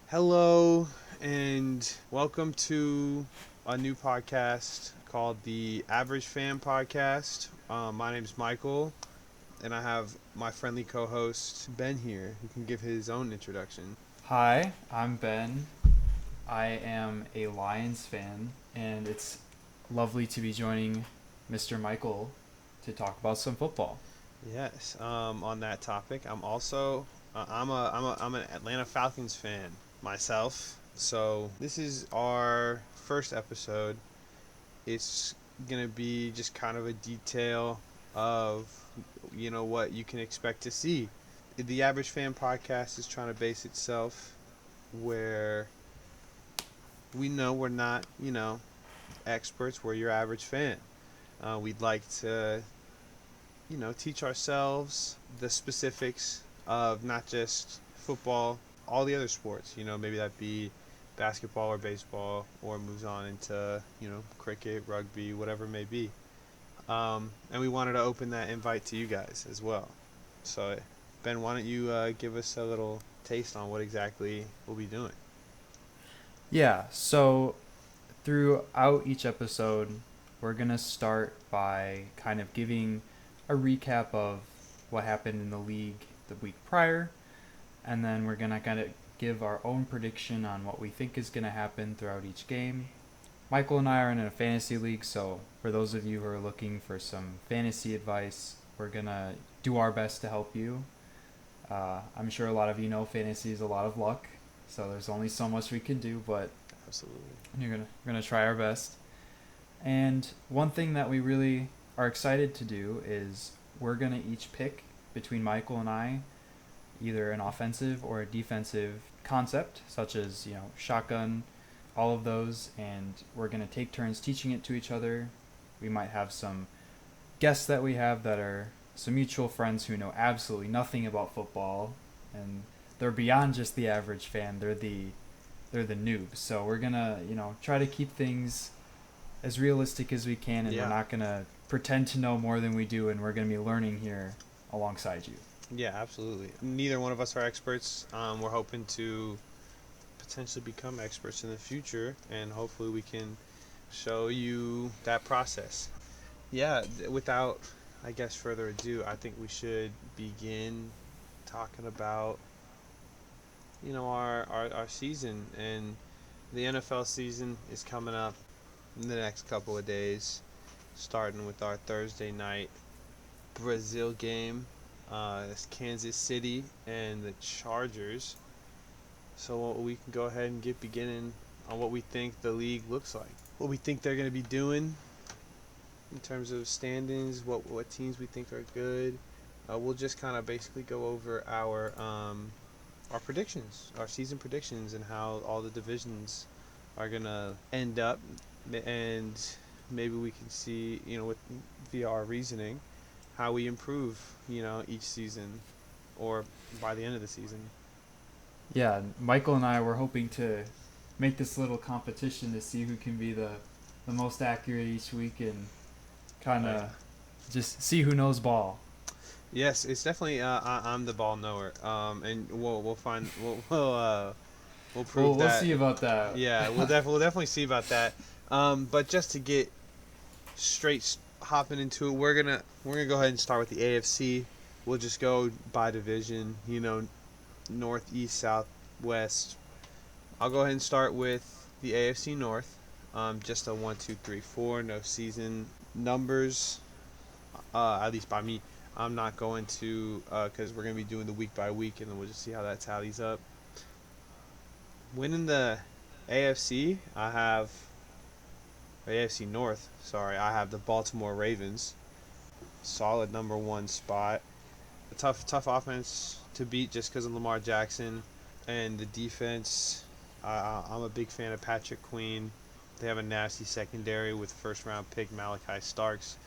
Hello, and welcome to a new podcast called the Average Fan Podcast. My name is Michael, and I have my friendly co host, Ben, here, who can give his own introduction. Hi, I'm Ben. I am a Lions fan, and it's lovely to be joining Mr. Michael to talk about some football. Yes, on that topic, I'm an Atlanta Falcons fan myself. So, this is our first episode. It's gonna be just kind of a detail of what you can expect to see. The Average Fan Podcast is trying to base itself where we know we're not experts. We're your average fan. We'd like to teach ourselves the specifics of not just football, all the other sports. Maybe that be basketball or baseball, or moves on into cricket, rugby, whatever it may be. And we wanted to open that invite to you guys as well. So, Ben, why don't you give us a little taste on what exactly we'll be doing? Yeah, so throughout each episode, we're going to start by kind of giving a recap of what happened in the league the week prior, and then we're going to kind of give our own prediction on what we think is going to happen throughout each game. Michael and I are in a fantasy league, so for those of you who are looking for some fantasy advice, we're gonna do our best to help you. I'm sure a lot of you know fantasy is a lot of luck, so there's only so much we can do, but Absolutely. we're gonna try our best. And one thing that we really are excited to do is we're gonna each pick between Michael and I either an offensive or a defensive concept, such as shotgun, all of those, and we're gonna take turns teaching it to each other. We might have some guests that we have that are some mutual friends who know absolutely nothing about football, and they're beyond just the average fan. They're the noobs. So we're gonna try to keep things as realistic as we can, and we're Yeah. not gonna pretend to know more than we do, and we're gonna be learning here alongside you. Yeah, absolutely. Neither one of us are experts. We're hoping to potentially become experts in the future, and hopefully we can show you that process. Yeah, without, I guess, further ado, I think we should begin talking about, our season. And the NFL season is coming up in the next couple of days, starting with our Thursday night Brazil game. It's Kansas City and the Chargers. So we can go ahead and get beginning on what we think the league looks like. What we think they're going to be doing in terms of standings, what teams we think are good. We'll just kind of basically go over our predictions, our season predictions, and how all the divisions are gonna end up, and maybe we can see, with via our reasoning, how we improve, each season, or by the end of the season. Yeah, Michael and I were hoping to make this little competition to see who can be the most accurate each week and kind Oh of yeah. just see who knows ball. Yes, it's definitely. I'm the ball knower. And we'll prove We'll that. see about that. Yeah, we'll definitely see about that. But just to get straight hopping into it, we're gonna go ahead and start with the AFC. We'll just go by division. North, east, south, west. I'll go ahead and start with the AFC North. Just a one, two, three, four. No season numbers. At least by me. I'm not going to, because we're going to be doing the week by week, and then we'll just see how that tallies up. Winning the AFC, I have AFC North. Sorry, I have the Baltimore Ravens. Solid number one spot. A tough offense to beat just because of Lamar Jackson, and the defense. I'm a big fan of Patrick Queen. They have a nasty secondary with first round pick Malachi Starks,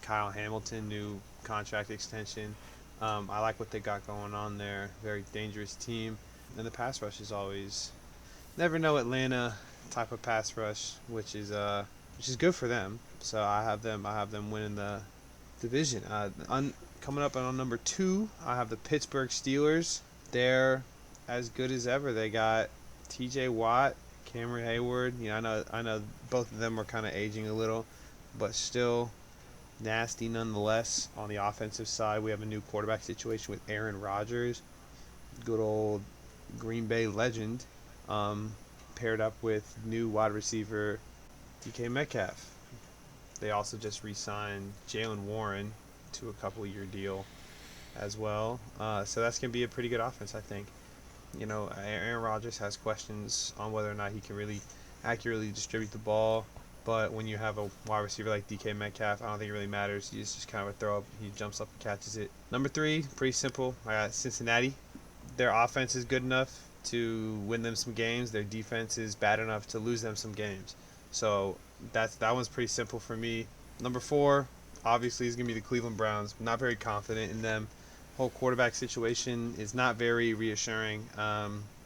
Kyle Hamilton, new contract extension. I like what they got going on there. Very dangerous team, and the pass rush is always never know Atlanta type of pass rush, which is good for them. So I have them winning the division. Coming up on number two, I have the Pittsburgh Steelers. They're as good as ever. They got T.J. Watt, Cameron Hayward. I know both of them are kind of aging a little, but still nasty nonetheless. On the offensive side, we have a new quarterback situation with Aaron Rodgers, good old Green Bay legend, um, paired up with new wide receiver DK Metcalf. They also just re-signed Jalen Warren to a couple-year deal as well. So that's going to be a pretty good offense, I think. Aaron Rodgers has questions on whether or not he can really accurately distribute the ball. But when you have a wide receiver like DK Metcalf, I don't think it really matters. He's just kind of a throw up. He jumps up and catches it. Number 3, pretty simple. I got Cincinnati. Their offense is good enough to win them some games. Their defense is bad enough to lose them some games. So that one's pretty simple for me. Number 4, obviously, is going to be the Cleveland Browns. I'm not very confident in them. Whole quarterback situation is not very reassuring.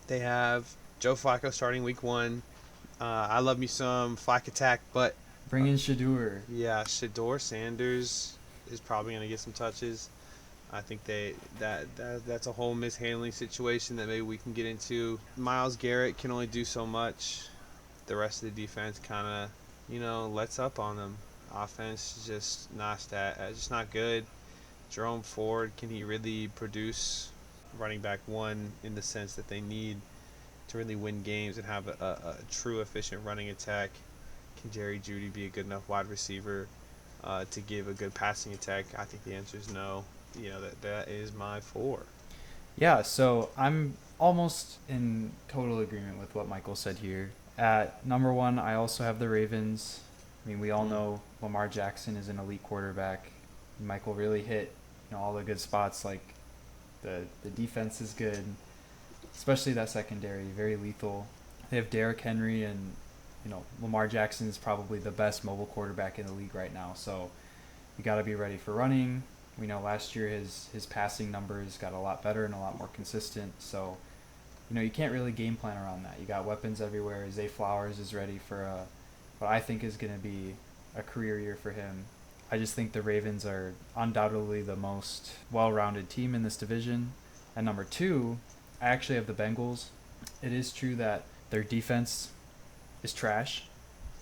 They have Joe Flacco starting week 1. I love me some Flack attack, but Bring in Shadur. yeah, Shador Sanders is probably going to get some touches. I think that's a whole mishandling situation that maybe we can get into. Myles Garrett can only do so much. The rest of the defense kind of, lets up on them. Offense is just not good. Jerome Ford, can he really produce running back 1 in the sense that they need to really win games and have a true efficient running attack? Can Jerry Jeudy be a good enough wide receiver to give a good passing attack? I think the answer is no. That is my 4. Yeah, so I'm almost in total agreement with what Michael said here. At number 1, I also have the Ravens. I mean, we all know Lamar Jackson is an elite quarterback. Michael really hit all the good spots. Like the defense is good, especially that secondary, very lethal. They have Derrick Henry, and Lamar Jackson is probably the best mobile quarterback in the league right now. So you got to be ready for running. We know last year his passing numbers got a lot better and a lot more consistent. So you can't really game plan around that. You got weapons everywhere. Zay Flowers is ready for what I think is going to be a career year for him. I just think the Ravens are undoubtedly the most well-rounded team in this division. And number 2, I actually have the Bengals. It is true that their defense is trash.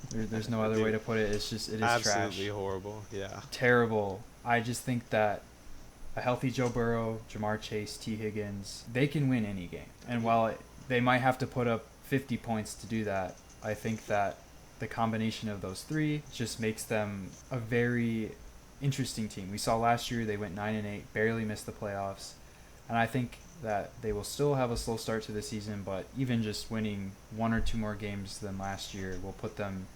There's no other way to put it. It is absolutely trash. Absolutely horrible. Yeah. Terrible. I just think that a healthy Joe Burrow, Jamar Chase, T. Higgins, they can win any game. And while they might have to put up 50 points to do that, I think that the combination of those 3 just makes them a very interesting team. We saw last year they went 9-8, barely missed the playoffs. And I think that they will still have a slow start to the season, but even just winning 1 or 2 more games than last year will put them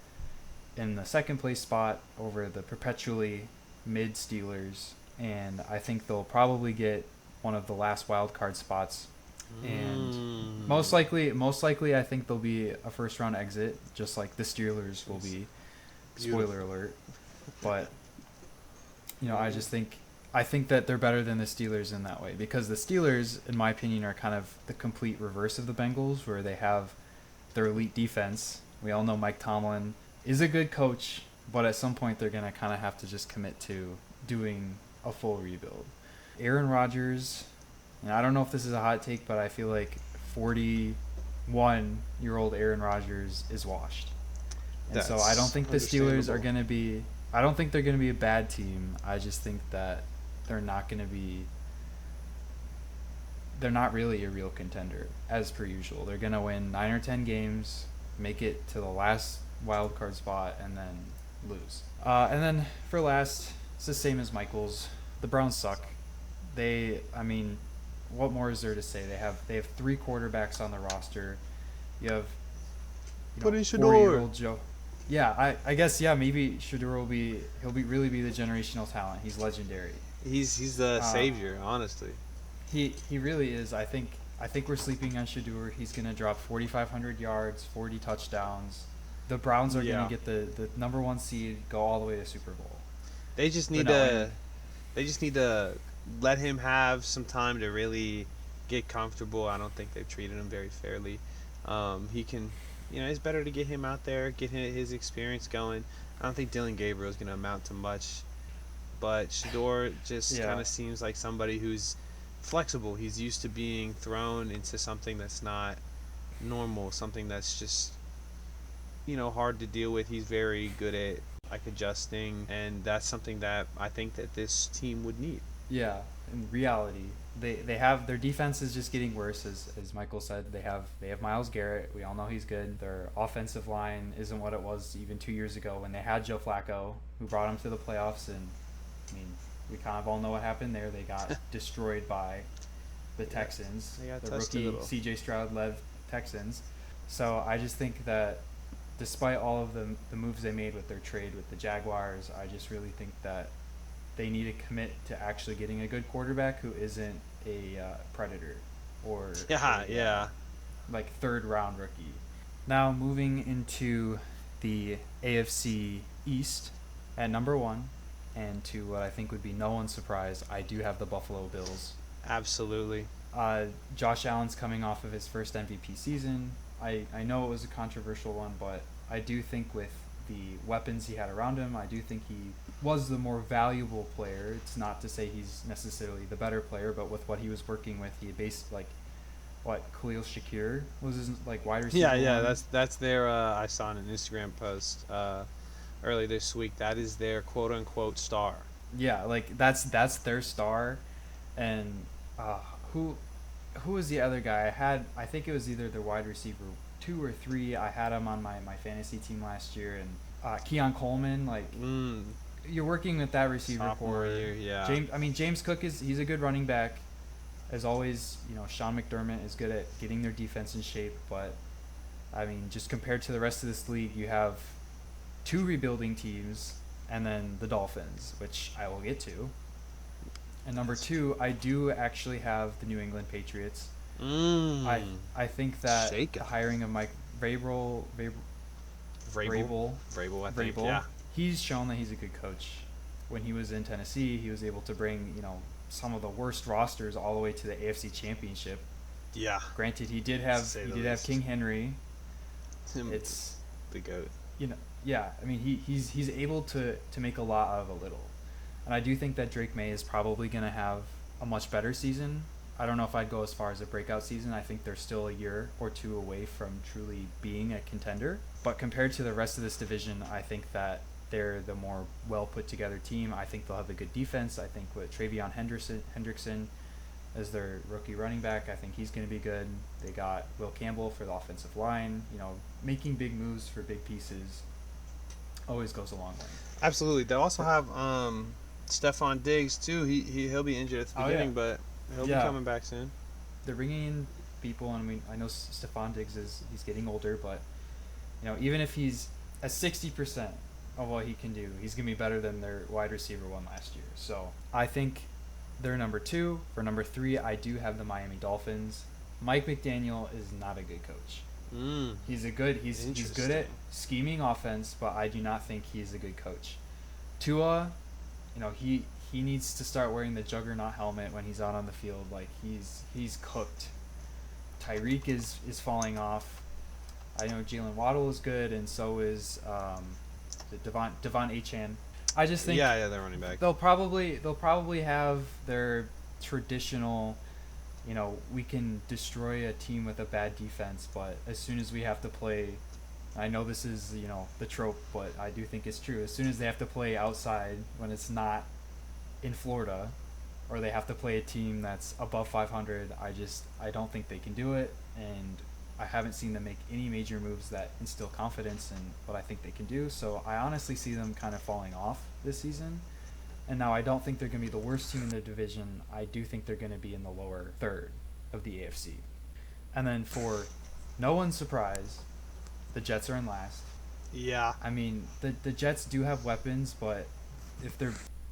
in the second place spot over the perpetually mid Steelers. And I think they'll probably get one of the last wild card spots. And most likely, I think they'll be a first round exit, just like the Steelers will be. Spoiler alert. But I think that they're better than the Steelers in that way, because the Steelers, in my opinion, are kind of the complete reverse of the Bengals, where they have their elite defense. We all know Mike Tomlin is a good coach, but at some point they're going to kind of have to just commit to doing a full rebuild. Aaron Rodgers, I don't know if this is a hot take, but I feel like 41-year-old Aaron Rodgers is washed. And so I don't think the Steelers are going to be – I don't think they're going to be a bad team. I just think that they're not going to be – they're not really a real contender, as per usual. They're going to win 9 or 10 games, make it to the last wild card spot, and then lose. And then for last, it's the same as Michael's. The Browns suck. What more is there to say? They have 3 quarterbacks on the roster. You have Put in Shador. 40-year-old Joe. Yeah, I guess maybe Shador will really be the generational talent. He's legendary. He's the savior, honestly. He really is. I think we're sleeping on Shador. He's gonna drop 4,500 yards, 40 touchdowns. The Browns are gonna get the number 1 seed, go all the way to Super Bowl. They just need to let him have some time to really get comfortable. I don't think they've treated him very fairly. He can, it's better to get him out there, get his experience going. I don't think Dylan Gabriel is going to amount to much, but Shador just kind of seems like somebody who's flexible. He's used to being thrown into something that's not normal, something that's just hard to deal with. He's very good at like adjusting, and that's something that I think that this team would need. Yeah, in reality, they have their defense is just getting worse. As Michael said, they have Myles Garrett. We all know he's good. Their offensive line isn't what it was even 2 years ago when they had Joe Flacco, who brought them to the playoffs. And I mean, we kind of all know what happened there. They got destroyed by the Texans, the rookie C.J. Stroud-led Texans. So I just think that despite all of the moves they made with their trade with the Jaguars, I just really think that they need to commit to actually getting a good quarterback who isn't a predator or like third round rookie. Now moving into the AFC East at number 1, and to what I think would be no one's surprise, I do have the Buffalo Bills. Absolutely. Josh Allen's coming off of his first MVP season. I know it was a controversial one, but I do think with the weapons he had around him, I do think he was the more valuable player. It's not to say he's necessarily the better player, but with what he was working with, he based Khalil Shakir was his wide receiver. Yeah, that's their. I saw in an Instagram post early this week. That is their quote unquote star. Yeah, that's their star, and who was the other guy? I think it was either their wide receiver 2 or 3. I had him on my fantasy team last year, and Keon Coleman. You're working with that receiver core. Yeah. James Cook he's a good running back. As always, Sean McDermott is good at getting their defense in shape, but I mean, just compared to the rest of this league, you have 2 rebuilding teams and then the Dolphins, which I will get to. And number 2, I do actually have the New England Patriots. I think that the hiring of Mike Vrabel, I think, yeah. He's shown that he's a good coach. When he was in Tennessee, he was able to bring, some of the worst rosters all the way to the AFC Championship. Yeah. Granted, he did have King Henry. It's the GOAT. Yeah. I mean, he's able to make a lot out of a little. And I do think that Drake May is probably going to have a much better season. I don't know if I'd go as far as a breakout season. I think they're still a year or 2 away from truly being a contender. But compared to the rest of this division, I think that they're the more well put together team. I think they'll have a good defense. I think with Travion Hendrickson as their rookie running back, I think he's going to be good. They got Will Campbell for the offensive line. Making big moves for big pieces always goes a long way. Absolutely. They also have Stephon Diggs too. He'll be injured at the beginning, but he'll be coming back soon. They're bringing in people, and I know Stephon Diggs he's getting older, but even if he's at 60% of what he can do, he's gonna be better than their wide receiver 1 last year. So I think they're number 2. For number 3, I do have the Miami Dolphins. Mike McDaniel is not a good coach. He's good at scheming offense, but I do not think he's a good coach. Tua, he needs to start wearing the juggernaut helmet when he's out on the field. He's cooked. Tyreek is falling off. I know Jalen Waddle is good, and so is Devon Achane. I just think they're running back. They'll probably have their traditional, we can destroy a team with a bad defense, but as soon as we have to play, I know this is the trope, but I do think it's true. As soon as they have to play outside when it's not in Florida, or they have to play a team that's above 500, I don't think they can do it, and I haven't seen them make any major moves that instill confidence in what I think they can do. So I honestly see them kind of falling off this season. And now I don't think they're going to be the worst team in the division. I do think they're going to be in the lower third of the AFC. And then for no one's surprise, the Jets are in last. Yeah. I mean, the Jets do have weapons, but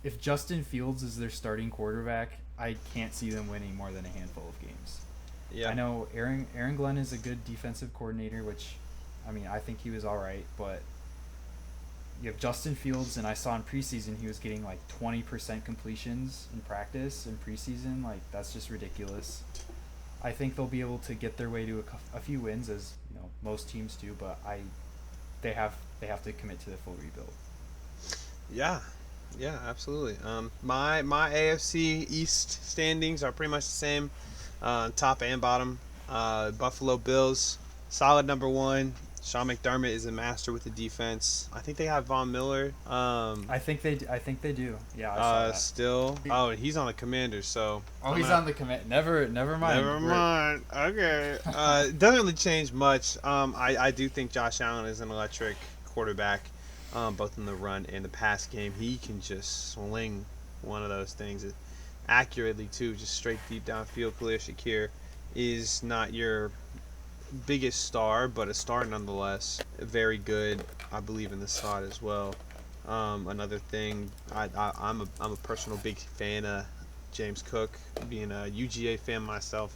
if Justin Fields is their starting quarterback, I can't see them winning more than a handful of games. Yeah. I know Aaron Glenn is a good defensive coordinator, which, I think he was all right, but you have Justin Fields, and I saw in preseason he was getting 20% completions in practice in preseason. That's just ridiculous. I think they'll be able to get their way to a few wins, as most teams do, but they have to commit to the full rebuild. Yeah, absolutely. My AFC East standings are pretty much the same. Top and bottom. Buffalo Bills solid number one. Sean McDermott is a master with the defense. I think they have Von Miller. I think they do. Yeah, I saw that. Still. Oh, and he's on the Commanders, so. Oh, he's on the command. Never mind. Never mind. Okay. Doesn't really change much. I do think Josh Allen is an electric quarterback, both in the run and the pass game. He can just sling one of those things accurately too, just straight deep downfield. Khalil Shakir is not your biggest star, but a star nonetheless. Very good, I believe, in the slot as well. Another thing, I'm a personal big fan of James Cook, being a UGA fan myself.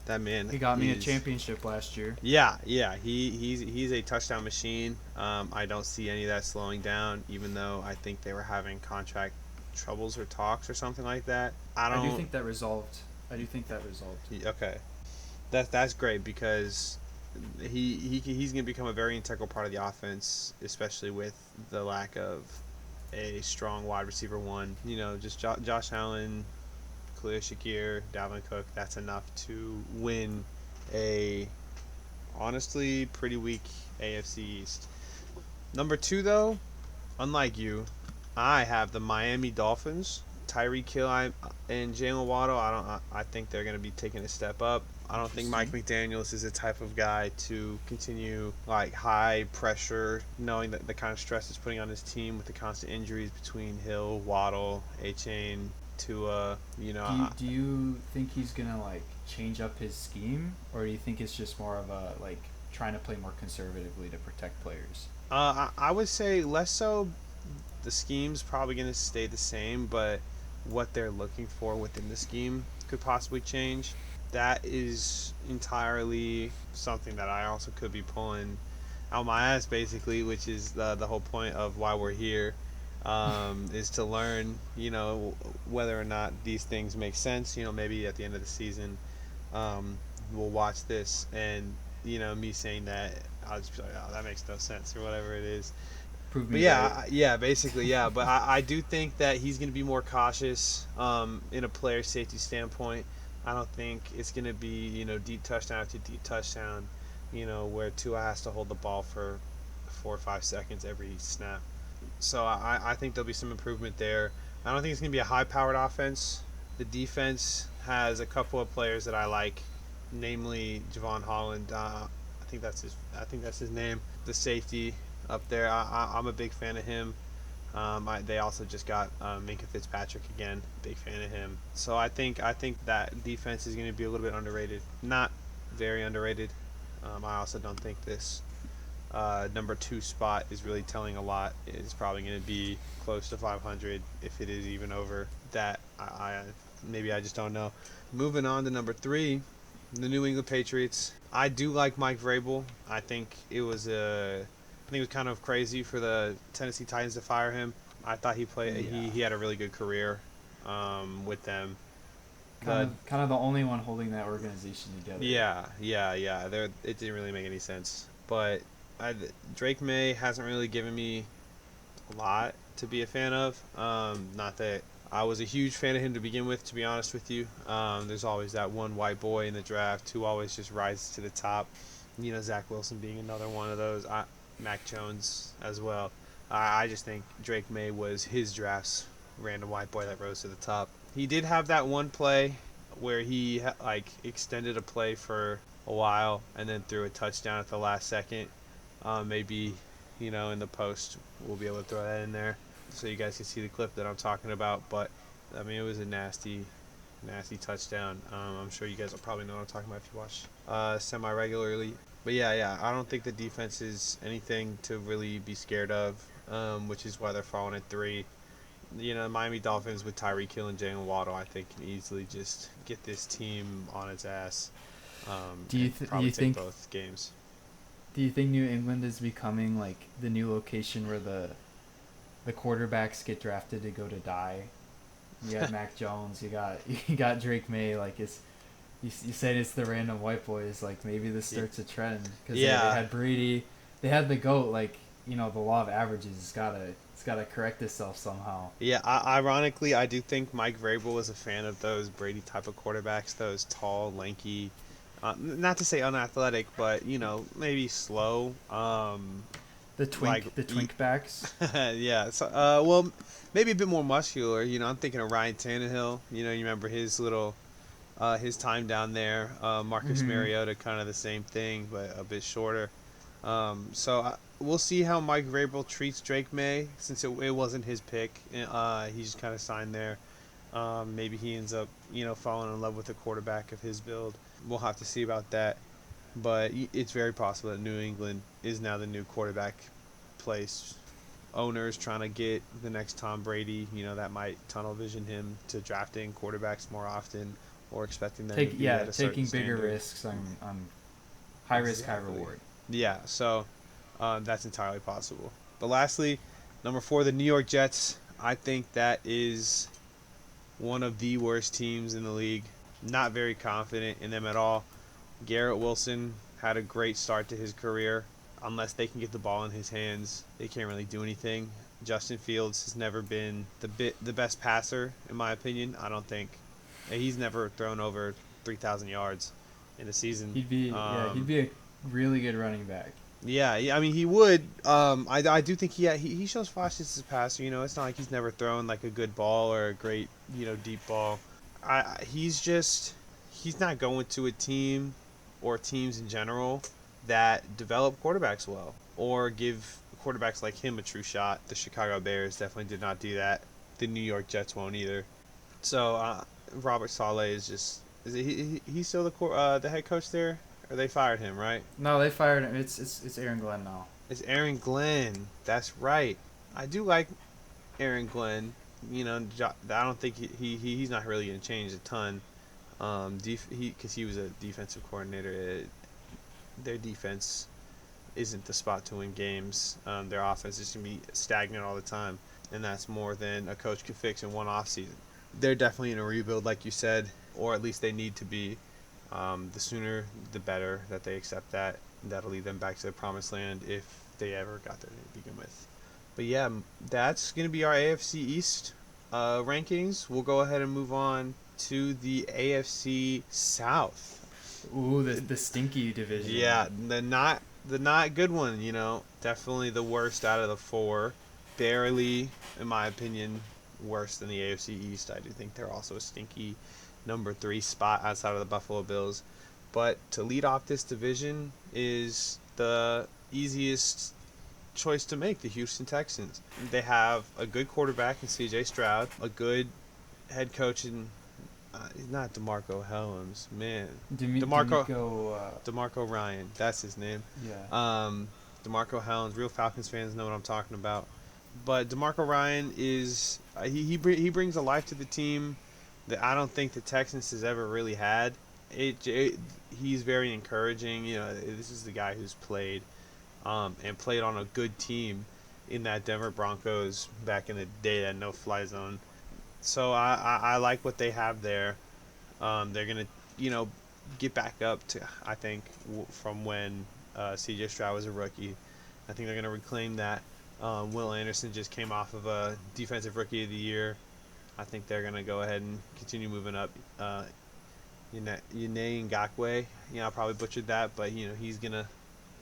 That man, He got me a championship last year. Yeah, he's a touchdown machine. I don't see any of that slowing down, even though I think they were having contract troubles or talks or something like that. I do think that resolved. Okay, that's great because he's gonna become a very integral part of the offense, especially with the lack of a strong wide receiver one. You know, just Josh Allen, Khalil Shakir, Dalvin Cook. That's enough to win a honestly pretty weak AFC East. Number two, though, unlike you, I have the Miami Dolphins. Tyreek Hill and Jalen Waddle. I think they're going to be taking a step up. I don't think Mike McDaniels is the type of guy to continue like high pressure, knowing that the kind of stress it's putting on his team with the constant injuries between Hill, Waddle, A-Chain, Tua. You know, Do you think he's gonna like change up his scheme, or do you think it's just more of a like trying to play more conservatively to protect players? I would say less so. The scheme's probably going to stay the same, but what they're looking for within the scheme could possibly change. That is entirely something that I also could be pulling out my ass, basically, which is the whole point of why we're here, is to learn, you know, whether or not these things make sense. You know, maybe at the end of the season, we'll watch this and, you know, me saying that, I'll just be like, oh, that makes no sense or whatever it is. Prove But me right. yeah, basically, yeah. But I do think that he's going to be more cautious in a player safety standpoint. I don't think it's going to be, you know, deep touchdown after deep touchdown, you know, where Tua has to hold the ball for 4 or 5 seconds every snap. So I think there'll be some improvement there. I don't think it's going to be a high-powered offense. The defense has a couple of players that I like, namely Javon Holland. I think that's his name. The safety up there. I'm a big fan of him. They also just got Minka Fitzpatrick again. Big fan of him. So I think that defense is going to be a little bit underrated. Not very underrated. I also don't think this number 2 spot is really telling a lot. It's probably going to be close to 500 if it is even over that. Maybe I just don't know. Moving on to number 3, the New England Patriots. I do like Mike Vrabel. I think it was kind of crazy for the Tennessee Titans to fire him. I thought he had a really good career with them. Kind of the only one holding that organization together. Yeah. It didn't really make any sense. But Drake May hasn't really given me a lot to be a fan of. Not that I was a huge fan of him to begin with, to be honest with you. There's always that one white boy in the draft who always just rises to the top. You know, Zach Wilson being another one of those. Mac Jones as well. I just think Drake May was his draft's random white boy that rose to the top. He did have that one play where he extended a play for a while and then threw a touchdown at the last second. Maybe, you know, in the post we'll be able to throw that in there so you guys can see the clip that I'm talking about. But I mean, it was a nasty touchdown. I'm sure you guys will probably know what I'm talking about if you watch semi-regularly. But yeah, I don't think the defense is anything to really be scared of, which is why they're falling at 3. You know, Miami Dolphins with Tyreek Hill and Jalen Waddle, I think, can easily just get this team on its ass. Do you think both games? Do you think New England is becoming like the new location where the quarterbacks get drafted to go to die? You got Mac Jones, you got Drake May. Like you said, it's the random white boys. Like maybe this starts a trend because they had Brady, they had the GOAT. Like, you know, the law of averages has gotta correct itself somehow. Yeah, ironically, I do think Mike Vrabel was a fan of those Brady type of quarterbacks, those tall, lanky, Not to say unathletic, but maybe slow. Like The twink backs. yeah. So well, maybe a bit more muscular. I'm thinking of Ryan Tannehill. You remember his little his time down there. Marcus Mm-hmm. Mariota, kind of the same thing, but a bit shorter. We'll see how Mike Vrabel treats Drake May, since it wasn't his pick. He just kind of signed there. Maybe he ends up, falling in love with the quarterback of his build. We'll have to see about that. But it's very possible that New England is now the new quarterback place. Owners trying to get the next Tom Brady, that might tunnel vision him to drafting quarterbacks more often, or expecting them to be at a certain Taking bigger standard. risks on high risk, high Exactly. reward. Yeah, so that's entirely possible. But lastly, number 4, the New York Jets. I think that is one of the worst teams in the league. Not very confident in them at all. Garrett Wilson had a great start to his career. Unless they can get the ball in his hands, they can't really do anything. Justin Fields has never been the best passer, in my opinion. I don't think he's never thrown over 3,000 yards in a season. He'd be a really good running back. Yeah, I mean he would. I do think he shows flashes as a passer. It's not like he's never thrown like a good ball or a great deep ball. He's not going to a team or teams in general that develop quarterbacks well or give quarterbacks like him a true shot. The Chicago Bears definitely did not do that. The New York Jets won't either. So Robert Saleh is he still the head coach there? Or they fired him, right? No, they fired him. It's Aaron Glenn now. It's Aaron Glenn. That's right. I do like Aaron Glenn. I don't think he's not really going to change a ton. Because he was a defensive coordinator. Their defense isn't the spot to win games. Their offense is going to be stagnant all the time, and that's more than a coach could fix in one offseason. They're definitely in a rebuild, like you said, or at least they need to be. The sooner, the better that they accept that. That'll lead them back to the promised land if they ever got there to begin with. But yeah, that's going to be our AFC East rankings. We'll go ahead and move on to the AFC South. Ooh, the stinky division. Yeah, the not good one. Definitely the worst out of the 4. Barely, in my opinion, worse than the AFC East. I do think they're also a stinky number 3 spot outside of the Buffalo Bills. But to lead off this division is the easiest choice to make, the Houston Texans. They have a good quarterback in C.J. Stroud, a good head coach in not DeMarco Helms, man. DeMarco Ryan, that's his name. Yeah. DeMarco Helms, real Falcons fans know what I'm talking about. But DeMarco Ryan is he brings a life to the team that I don't think the Texans has ever really had. He's very encouraging. This is the guy who's played and played on a good team in that Denver Broncos back in the day, that no-fly zone. So I like what they have there. They're gonna get back up to, I think, from when C.J. Stroud was a rookie. I think they're gonna reclaim that. Will Anderson just came off of a defensive rookie of the year. I think they're gonna go ahead and continue moving up. Yune Ngakwe, I probably butchered that, but he's gonna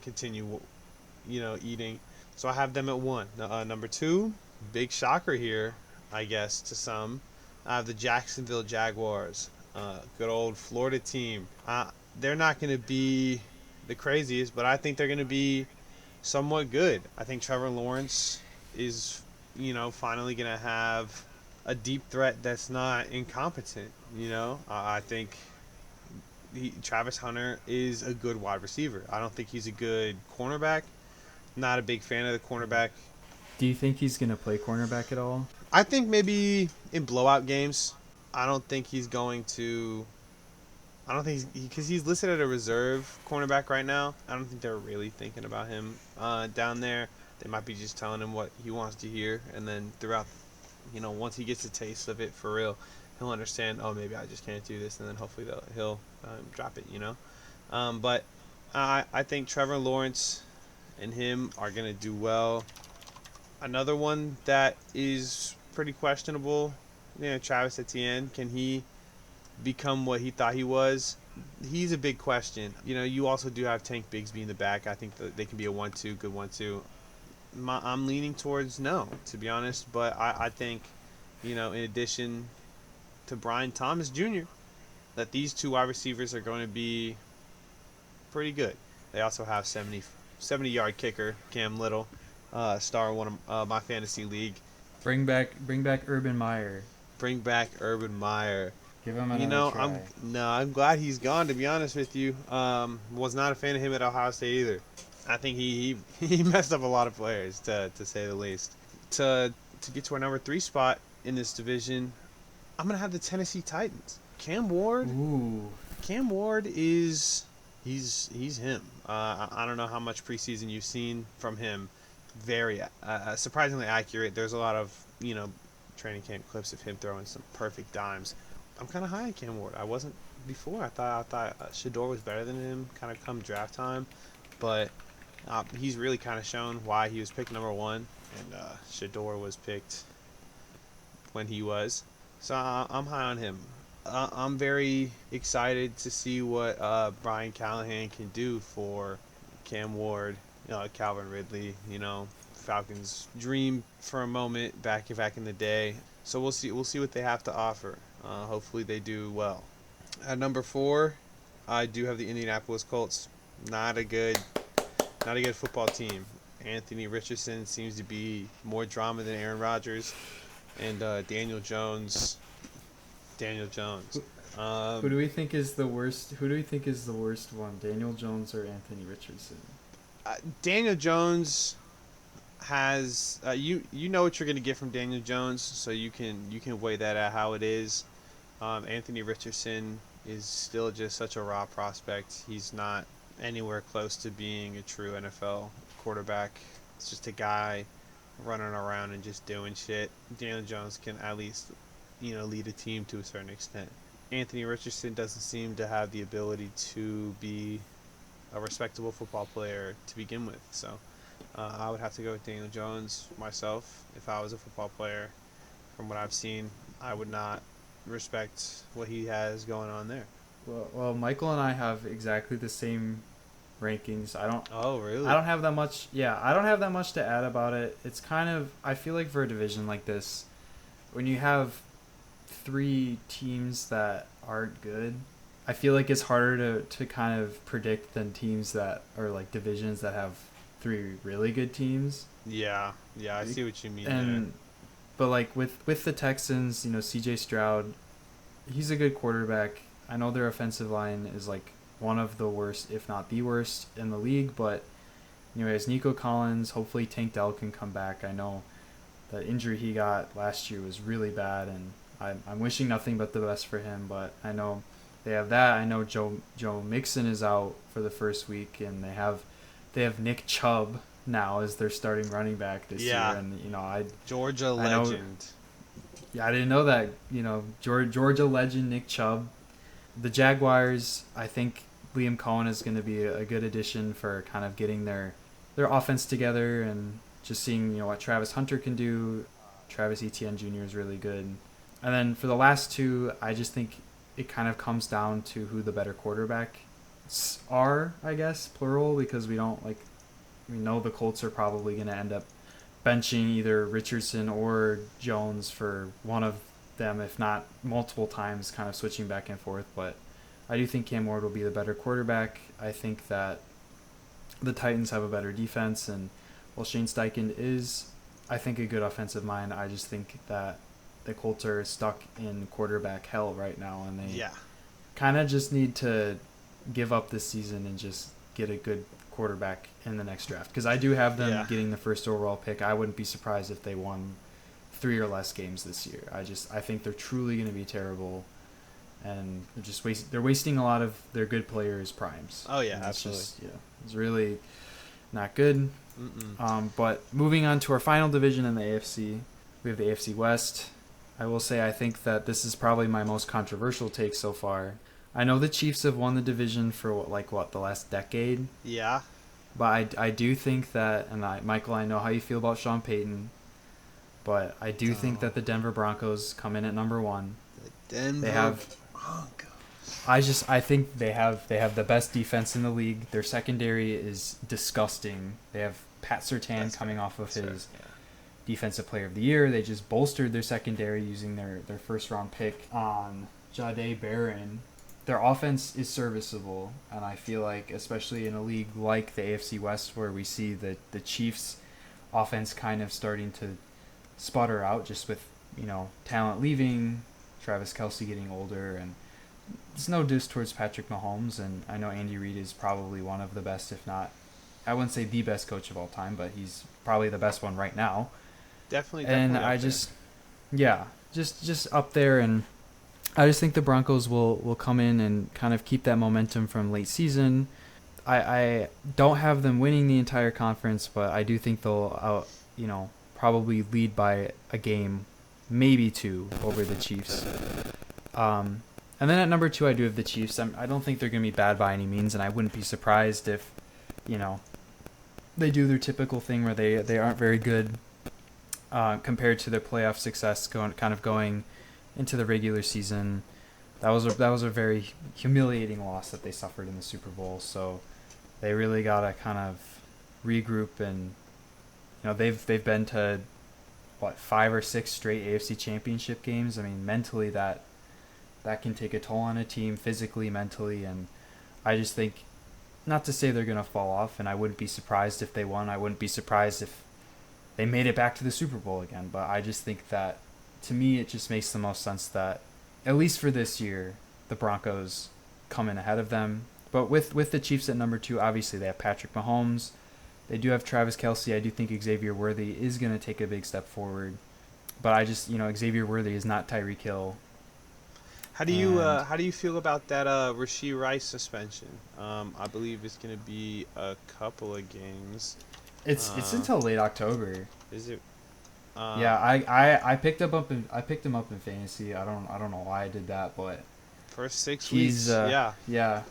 continue, eating. So I have them at 1. Number 2, big shocker here, I guess to some. I have the Jacksonville Jaguars, good old Florida team. They're not gonna be the craziest, but I think they're gonna be somewhat good. I think Trevor Lawrence is, finally gonna have a deep threat that's not incompetent. I think Travis Hunter is a good wide receiver. I don't think he's a good cornerback. Not a big fan of the cornerback. Do you think he's gonna play cornerback at all? I think maybe in blowout games. I don't think he's going to. I don't think because he's listed at a reserve cornerback right now. I don't think they're really thinking about him down there. They might be just telling him what he wants to hear, and then throughout, once he gets a taste of it for real, he'll understand. Oh, maybe I just can't do this, and then hopefully he'll drop it. But I think Trevor Lawrence and him are gonna do well. Another one that is pretty questionable, Travis Etienne. Can he become what he thought he was? he's a big question. You also do have Tank Bigsby in the back. I think that they can be a 1-2, good 1-2. I'm leaning towards no, to be honest. But I think, in addition to Brian Thomas Jr., that these two wide receivers are going to be pretty good. They also have 70-yard kicker Cam Little, star in one of my fantasy league. Bring back Urban Meyer. Bring back Urban Meyer. Give him another try. I'm glad he's gone. To be honest with you, was not a fan of him at Ohio State either. I think he messed up a lot of players, to say the least. To get to our number 3 spot in this division, I'm gonna have the Tennessee Titans. Cam Ward. Ooh. Cam Ward is he's him. I don't know how much preseason you've seen from him. Very surprisingly accurate. There's a lot of training camp clips of him throwing some perfect dimes. I'm kind of high on Cam Ward. I wasn't before. I thought Shador was better than him, kind of come draft time, but he's really kind of shown why he was picked number 1, and Shador was picked when he was. So I'm high on him. I'm very excited to see what Brian Callahan can do for Cam Ward, Calvin Ridley. Falcons' dream for a moment back in the day. So we'll see what they have to offer. Hopefully they do well. At number 4, I do have the Indianapolis Colts. Not a good football team. Anthony Richardson seems to be more drama than Aaron Rodgers, and Daniel Jones. Who do we think is the worst? Who do we think is the worst one, Daniel Jones or Anthony Richardson? Daniel Jones has you know what you're going to get from Daniel Jones, so you can weigh that at how it is. Anthony Richardson is still just such a raw prospect. He's not anywhere close to being a true NFL quarterback. It's just a guy running around and just doing shit. Daniel Jones can at least lead a team to a certain extent. Anthony Richardson doesn't seem to have the ability to be a respectable football player to begin with. So I would have to go with Daniel Jones myself. If I was a football player, from what I've seen, I would not respect what he has going on there. Well, Michael and I have exactly the same rankings. Oh, really? I don't have that much. Yeah, I don't have that much to add about it. It's kind of, I feel like for a division like this, when you have 3 teams that aren't good, I feel like it's harder to kind of predict than teams that are like divisions that have 3 really good teams. Yeah, I see what you mean. And but like with the Texans, CJ Stroud, he's a good quarterback. I know their offensive line is like one of the worst, if not the worst, in the league. But anyways, Nico Collins, hopefully Tank Dell can come back. I know the injury he got last year was really bad, and I'm wishing nothing but the best for him. But I know they have that. I know Joe Mixon is out for the first week, and they have Nick Chubb now as their starting running back this year. And Georgia legend. I didn't know that. Georgia legend Nick Chubb. The Jaguars, I think Liam Cohen is going to be a good addition for kind of getting their offense together and just seeing what Travis Hunter can do. Travis Etienne Jr. is really good. And then for the last 2, I just think it kind of comes down to who the better quarterbacks are, I guess, plural, because we know the Colts are probably going to end up benching either Richardson or Jones for one of them, if not multiple times, kind of switching back and forth. But I do think Cam Ward will be the better quarterback. I think that the Titans have a better defense, and while Shane Steichen is, I think, a good offensive mind, I just think that the Colts are stuck in quarterback hell right now, and they kind of just need to give up this season and just get a good quarterback in the next draft. Because I do have them getting the first overall pick. I wouldn't be surprised if they won 3 or less games this year. I think they're truly going to be terrible, and they're wasting a lot of their good players' primes. Oh yeah, absolutely. It's really not good. But moving on to our final division in the AFC, we have the AFC West. I will say I think that this is probably my most controversial take so far. I know the Chiefs have won the division for the last decade. Yeah. But I do think that, and Michael, I know how you feel about Sean Payton, but I do think that the Denver Broncos come in at number 1. The Denver Broncos. I think they have the best defense in the league. Their secondary is disgusting. They have Pat Surtain coming off of his Defensive Player of the Year. They just bolstered their secondary using their first round pick on Jahdae Barron. Their offense is serviceable, and I feel like, especially in a league like the AFC West, where we see the Chiefs' offense kind of starting to sputter out, just with talent leaving, Travis Kelce getting older, and it's no diss towards Patrick Mahomes, and I know Andy Reid is probably one of the best, if not, I wouldn't say the best coach of all time, but he's probably the best one right now. Definitely. And I just up there, and I just think the Broncos will come in and kind of keep that momentum from late season. I don't have them winning the entire conference, but I do think they'll probably lead by a game, maybe two, over the Chiefs. And then at number 2, I do have the Chiefs. I don't think they're going to be bad by any means, and I wouldn't be surprised if, they do their typical thing where they aren't very good compared to their playoff success going into the regular season. That was a very humiliating loss that they suffered in the Super Bowl. So they really gotta kind of regroup, and they've been to 5 or 6 straight AFC Championship games. I mean, mentally that can take a toll on a team, physically, mentally, and I just think, not to say they're gonna fall off, and I wouldn't be surprised if they won. I wouldn't be surprised if they made it back to the Super Bowl again. But I just think that, to me, it just makes the most sense that, at least for this year, the Broncos come in ahead of them. But with the Chiefs at number 2, obviously they have Patrick Mahomes. They do have Travis Kelce. I do think Xavier Worthy is going to take a big step forward. But I just, Xavier Worthy is not Tyreek Hill. How do you feel about that Rashee Rice suspension? I believe it's going to be a couple of games. It's until late October. Is it? Yeah, I picked him up in fantasy. I don't know why I did that, but first 6 weeks. Yeah.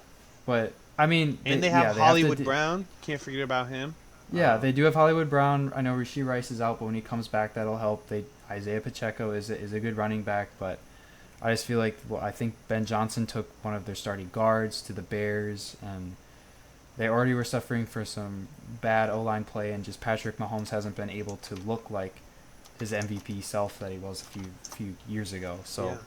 But I mean, they have Hollywood Brown. Can't forget about him. Yeah, they do have Hollywood Brown. I know Rashee Rice is out, but when he comes back, that'll help. Isaiah Pacheco is a good running back, but I just feel like, I think Ben Johnson took one of their starting guards to the Bears, and they already were suffering for some bad O-line play, and just Patrick Mahomes hasn't been able to look like his MVP self that he was a few years ago. So yeah.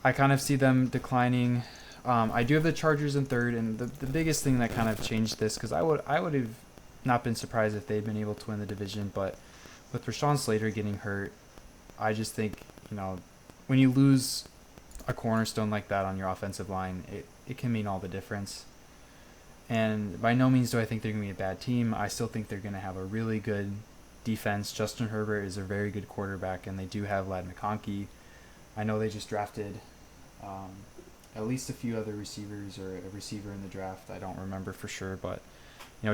I kind of see them declining. I do have the Chargers in 3rd, and the biggest thing that kind of changed this, because I would have not been surprised if they'd been able to win the division, but with Rashawn Slater getting hurt, I just think, when you lose a cornerstone like that on your offensive line, it can mean all the difference. And by no means do I think they're going to be a bad team. I still think they're going to have a really good defense. Justin Herbert is a very good quarterback, and they do have Ladd McConkey. I know they just drafted at least a few other receivers, or a receiver in the draft. I don't remember for sure, but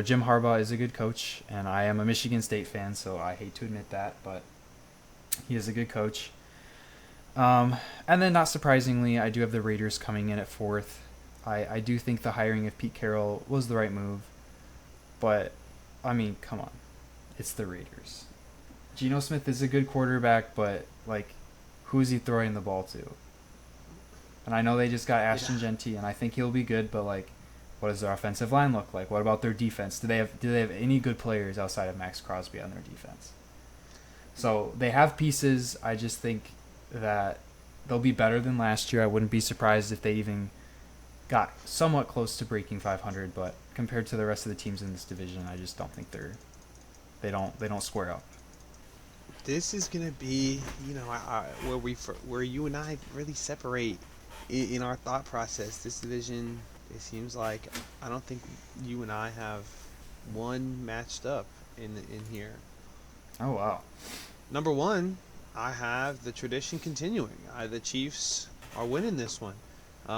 Jim Harbaugh is a good coach, and I am a Michigan State fan, so I hate to admit that, but he is a good coach. And then, not surprisingly, I do have the Raiders coming in at 4th. I do think the hiring of Pete Carroll was the right move, but I mean, come on, it's the Raiders. Geno Smith is a good quarterback, but who is he throwing the ball to? And I know they just got Ashton Genty, and I think he'll be good, but what does their offensive line look like? What about their defense? Do they have any good players outside of Max Crosby on their defense? So they have pieces. I just think that they'll be better than last year. I wouldn't be surprised if they even got somewhat close to breaking 500, but compared to the rest of the teams in this division, I just don't think they don't square up. This is gonna be, where you and I really separate in our thought process. This division, it seems like I don't think you and I have one matched up in here. Oh wow! Number 1, I have the tradition continuing. The Chiefs are winning this one.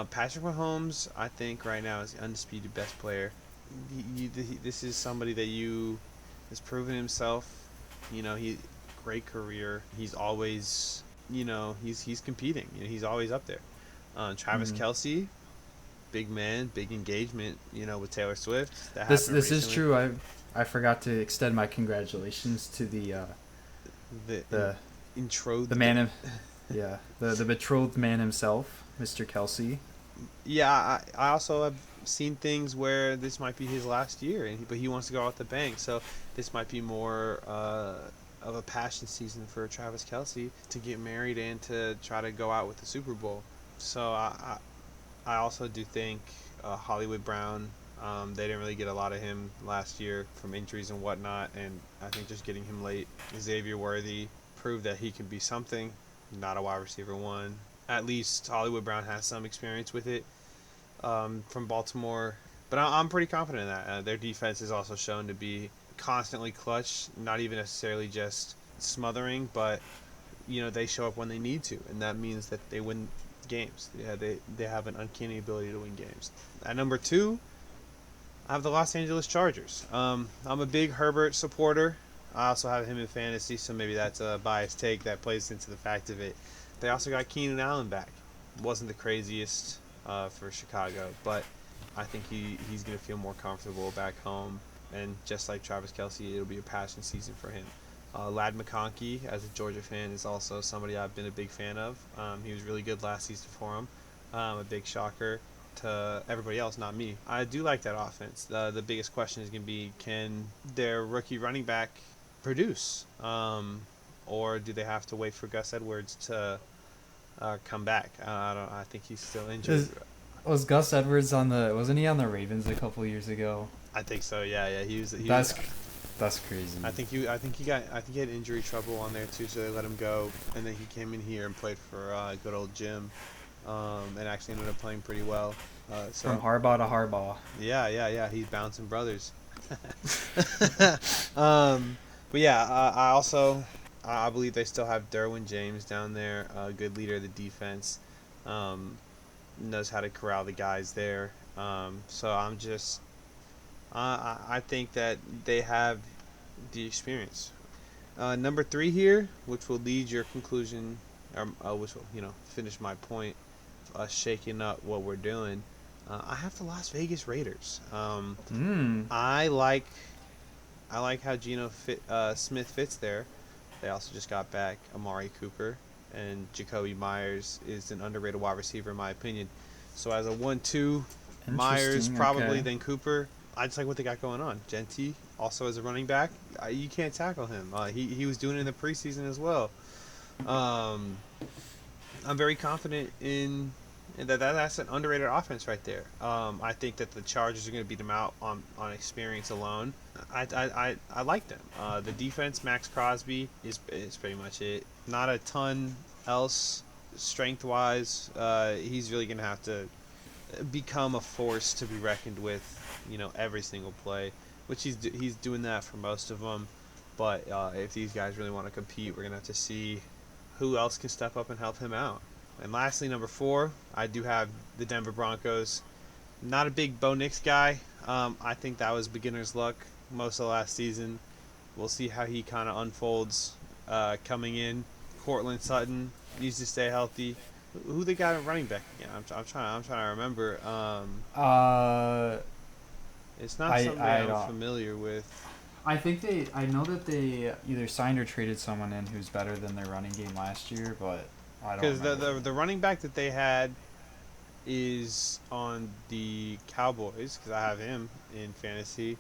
Patrick Mahomes, I think right now, is the undisputed best player. This is somebody that has proven himself. He great career. He's always, he's competing. He's always up there. Travis Kelce, big man, big engagement. With Taylor Swift. This is true. I forgot to extend my congratulations to the betrothed man himself, Mr. Kelce. Yeah, I also have seen things where this might be his last year, but he wants to go out with the bang. So this might be more of a passion season for Travis Kelce to get married and to try to go out with the Super Bowl. So I also do think Hollywood Brown. They didn't really get a lot of him last year from injuries and whatnot, and I think just getting him late. Xavier Worthy proved that he can be something, not a wide receiver one. At least Hollywood Brown has some experience with it from Baltimore. But I'm pretty confident in that. Their defense is also shown to be constantly clutch, not even necessarily just smothering, but they show up when they need to, and that means that they win games. Yeah, they have an uncanny ability to win games. At number 2, I have the Los Angeles Chargers. I'm a big Herbert supporter. I also have him in fantasy, so maybe that's a biased take that plays into the fact of it. They also got Keenan Allen back. Wasn't the craziest for Chicago, but I think he's going to feel more comfortable back home. And just like Travis Kelce, it'll be a passion season for him. Lad McConkey, as a Georgia fan, is also somebody I've been a big fan of. He was really good last season for him. A big shocker to everybody else, not me. I do like that offense. The biggest question is going to be, can their rookie running back produce? Or do they have to wait for Gus Edwards to come back? I think he's still injured. Was Gus Edwards wasn't he on the Ravens a couple years ago? I think so. Yeah. He was. That's crazy. I think he had injury trouble on there too, so they let him go, and then he came in here and played for good old Jim, and actually ended up playing pretty well. From Harbaugh to Harbaugh. Yeah. He's bouncing brothers. But yeah, I believe they still have Derwin James down there, a good leader of the defense, knows how to corral the guys there. So I think that they have the experience. Number 3 here, which will lead your conclusion, or which will finish my point, shaking up what we're doing. I have the Las Vegas Raiders. I like how Smith fits there. They also just got back Amari Cooper, and Jacoby Myers is an underrated wide receiver in my opinion. So as a 1-2, Myers probably, then Cooper. I just like what they got going on. Genty also as a running back, you can't tackle him. He was doing it in the preseason as well. I'm very confident in that's an underrated offense right there. I think that the Chargers are going to beat them out on experience alone. I like them. The defense, Max Crosby is pretty much it. Not a ton else strength wise. He's really going to have to become a force to be reckoned with. Every single play, which he's doing that for most of them. But if these guys really want to compete, we're gonna have to see who else can step up and help him out. And lastly, number 4, I do have the Denver Broncos. Not a big Bo Nix guy. I think that was beginner's luck most of last season. We'll see how he kind of unfolds coming in. Cortland Sutton needs to stay healthy. Who they got at running back again? I'm trying to remember. It's not somebody I'm familiar with. I know that they either signed or traded someone in who's better than their running game last year, but I don't know. Because the running back that they had is on the Cowboys, because I have him in fantasy.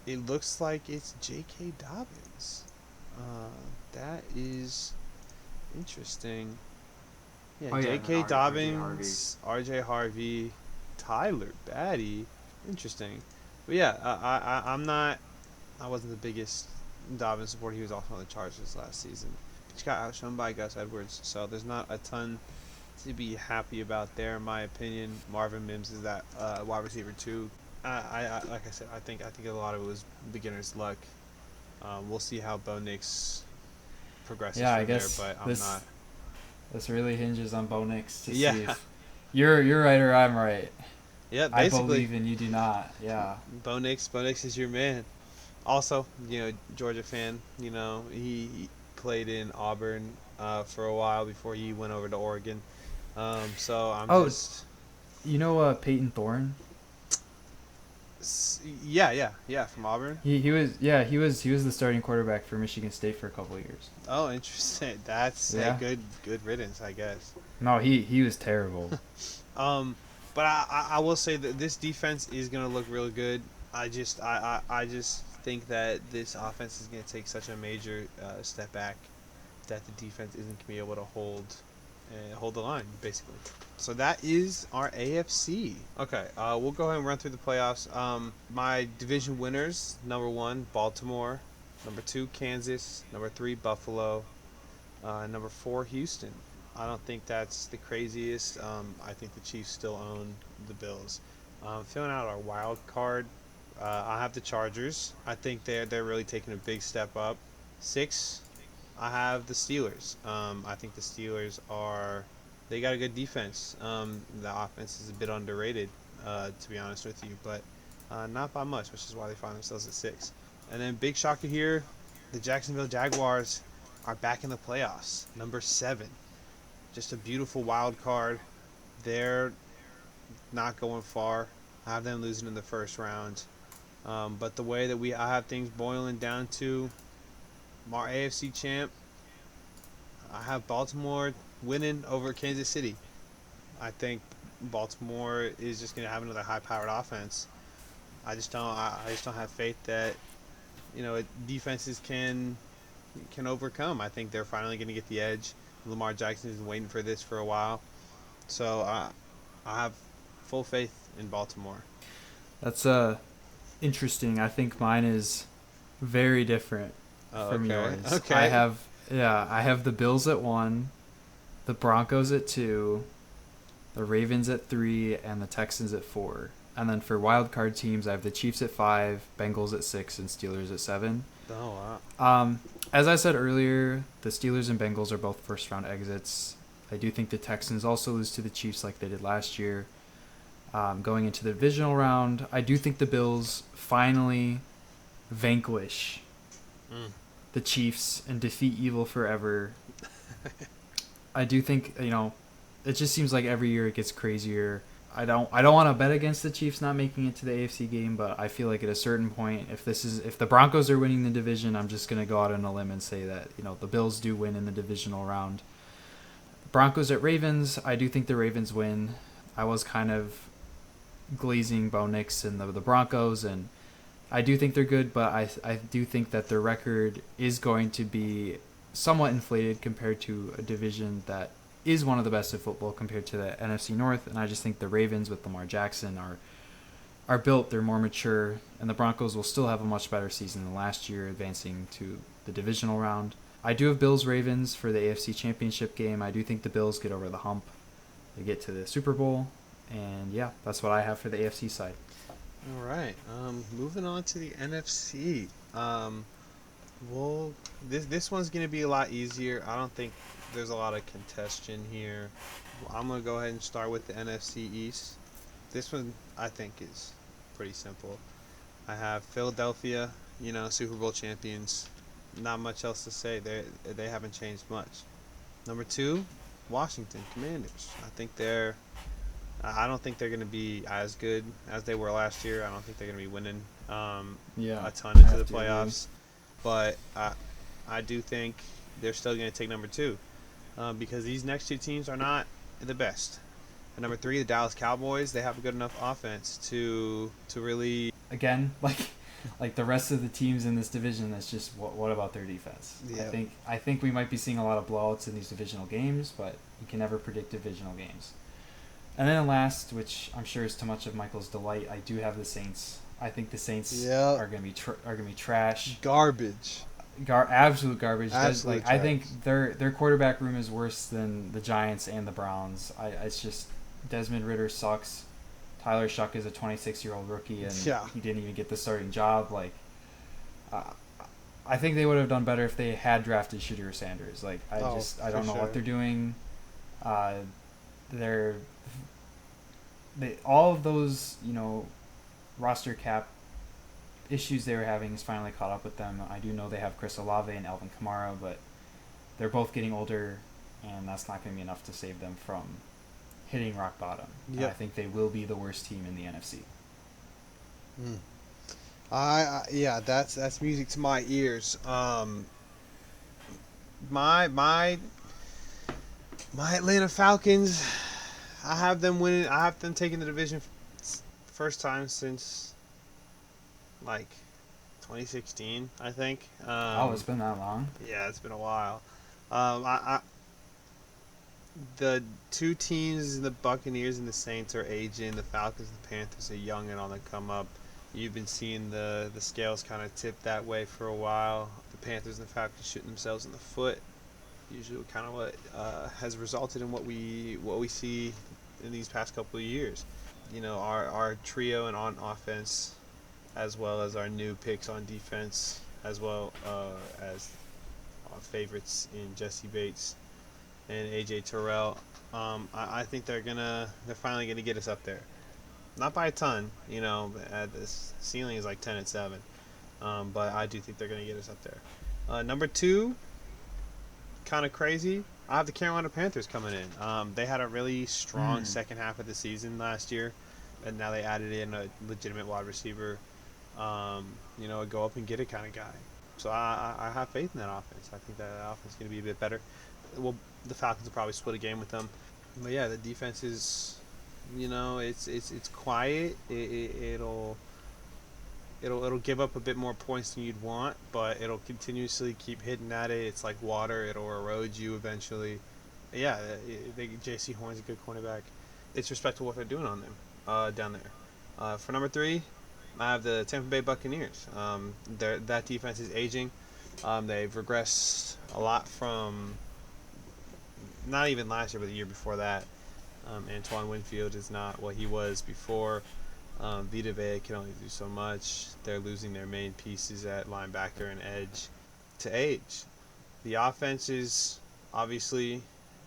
It looks like it's J.K. Dobbins. That is interesting. Yeah, J.K. Dobbins, R.J. Harvey, Tyler Batty. Interesting. But yeah, I wasn't the biggest Dobbins supporter. He was also on the Chargers last season. He got outshone by Gus Edwards, so there's not a ton to be happy about there, in my opinion. Marvin Mims is that wide receiver too. I like I said, I think a lot of it was beginner's luck. We'll see how Bo Nix progresses from there, but I'm not. This really hinges on Bo Nix to see if you're right or I'm right. Yeah, basically. I believe and you do not. Yeah. Bo Nix is your man. Also, Georgia fan. He played in Auburn for a while before he went over to Oregon. So I'm just. Peyton Thorne. Yeah, from Auburn. He was the starting quarterback for Michigan State for a couple of years. Oh, interesting. That's a good riddance, I guess. No, he was terrible. But I will say that this defense is going to look really good. I just think that this offense is going to take such a major step back that the defense isn't going to be able to hold the line, basically. So that is our AFC. Okay, we'll go ahead and run through the playoffs. My division winners: number 1, Baltimore; number 2, Kansas; number 3, Buffalo; number 4, Houston. I don't think that's the craziest. I think the Chiefs still own the Bills. Filling out our wild card, I have the Chargers. I think they're really taking a big step up. 6, I have the Steelers. I think the Steelers they got a good defense. The offense is a bit underrated, to be honest with you, but not by much, which is why they find themselves at 6. And then big shocker here, the Jacksonville Jaguars are back in the playoffs. Number 7. Just a beautiful wild card. They're not going far. I have them losing in the first round. But the way that I have things boiling down to our AFC champ, I have Baltimore winning over Kansas City. I think Baltimore is just going to have another high-powered offense. I just don't have faith that defenses can overcome. I think they're finally going to get the edge. Lamar Jackson has been waiting for this for a while, so I have full faith in Baltimore. That's interesting. I think mine is very different from yours. Okay. I have the Bills at 1, the Broncos at 2, the Ravens at 3, and the Texans at 4. And then for wild card teams, I have the Chiefs at 5, Bengals at 6, and Steelers at 7. Oh wow. As I said earlier, the Steelers and Bengals are both first round exits. I do think the Texans also lose to the Chiefs like they did last year. Going into the divisional round, I do think the Bills finally vanquish the Chiefs and defeat evil forever. I do think, it just seems like every year it gets crazier. I don't want to bet against the Chiefs not making it to the AFC game, but I feel like at a certain point, if the Broncos are winning the division, I'm just going to go out on a limb and say that, the Bills do win in the divisional round. Broncos at Ravens, I do think the Ravens win. I was kind of glazing Bo Nix and the Broncos, and I do think they're good, but I do think that their record is going to be somewhat inflated compared to a division that is one of the best of football compared to the NFC North, and I just think the Ravens with Lamar Jackson are built, they're more mature, and the Broncos will still have a much better season than last year, advancing to the divisional round. I do have Bills-Ravens for the AFC Championship game. I do think the Bills get over the hump. They get to the Super Bowl, and yeah, that's what I have for the AFC side. All right, moving on to the NFC. This one's going to be a lot easier. I don't think there's a lot of contention here. I'm going to go ahead and start with the NFC East. This one, I think, is pretty simple. I have Philadelphia, Super Bowl champions. Not much else to say. They haven't changed much. Number 2, Washington Commanders. I don't think they're going to be as good as they were last year. I don't think they're going to be winning a ton into the playoffs. But I do think they're still going to take number 2 because these next 2 teams are not the best. And number 3, the Dallas Cowboys, they have a good enough offense to really... Again, like the rest of the teams in this division, that's just what about their defense? Yeah. I think we might be seeing a lot of blowouts in these divisional games, but you can never predict divisional games. And then last, which I'm sure is too much of Michael's delight, I do have the Saints. I think the Saints are going to be trash. Garbage. Absolute garbage. Absolute I think their quarterback room is worse than the Giants and the Browns. It's just Desmond Ridder sucks. Tyler Shuck is a 26-year-old rookie, and he didn't even get the starting job. I think they would have done better if they had drafted Shadur Sanders. I don't know what they're doing. All of those, roster cap issues they were having is finally caught up with them. I do know they have Chris Olave and Alvin Kamara, but they're both getting older, and that's not going to be enough to save them from hitting rock bottom. Yep. I think they will be the worst team in the NFC. That's music to my ears. My Atlanta Falcons, I have them winning. I have them taking the division first time since like 2016, I think. Oh, it's been that long. Yeah, it's been a while. The two teams, the Buccaneers and the Saints, are aging. The Falcons and the Panthers are young and on the come up. You've been seeing the scales kind of tip that way for a while. The Panthers and the Falcons shooting themselves in the foot. Usually, kind of what has resulted in what we see in these past couple of years. Our trio and on offense, as well as our new picks on defense, as well as our favorites in Jesse Bates and AJ Terrell. I think they're finally gonna get us up there. Not by a ton, the ceiling is like 10-7, but I do think they're gonna get us up there. Number two, kind of crazy. I have the Carolina Panthers coming in. They had a really strong second half of the season last year, and now they added in a legitimate wide receiver. Go up and get it kind of guy. So I have faith in that offense. I think that offense is going to be a bit better. Well, the Falcons will probably split a game with them, but yeah, the defense is, it's quiet. It'll give up a bit more points than you'd want, but it'll continuously keep hitting at it. It's like water; it'll erode you eventually. Yeah, J.C. Horn's a good cornerback. It's respectable what they're doing on them down there. For number three, I have the Tampa Bay Buccaneers. That defense is aging. They've regressed a lot from not even last year, but the year before that. Antoine Winfield is not what he was before. Vita Vea can only do so much. They're losing their main pieces at linebacker and edge to age. The offense is obviously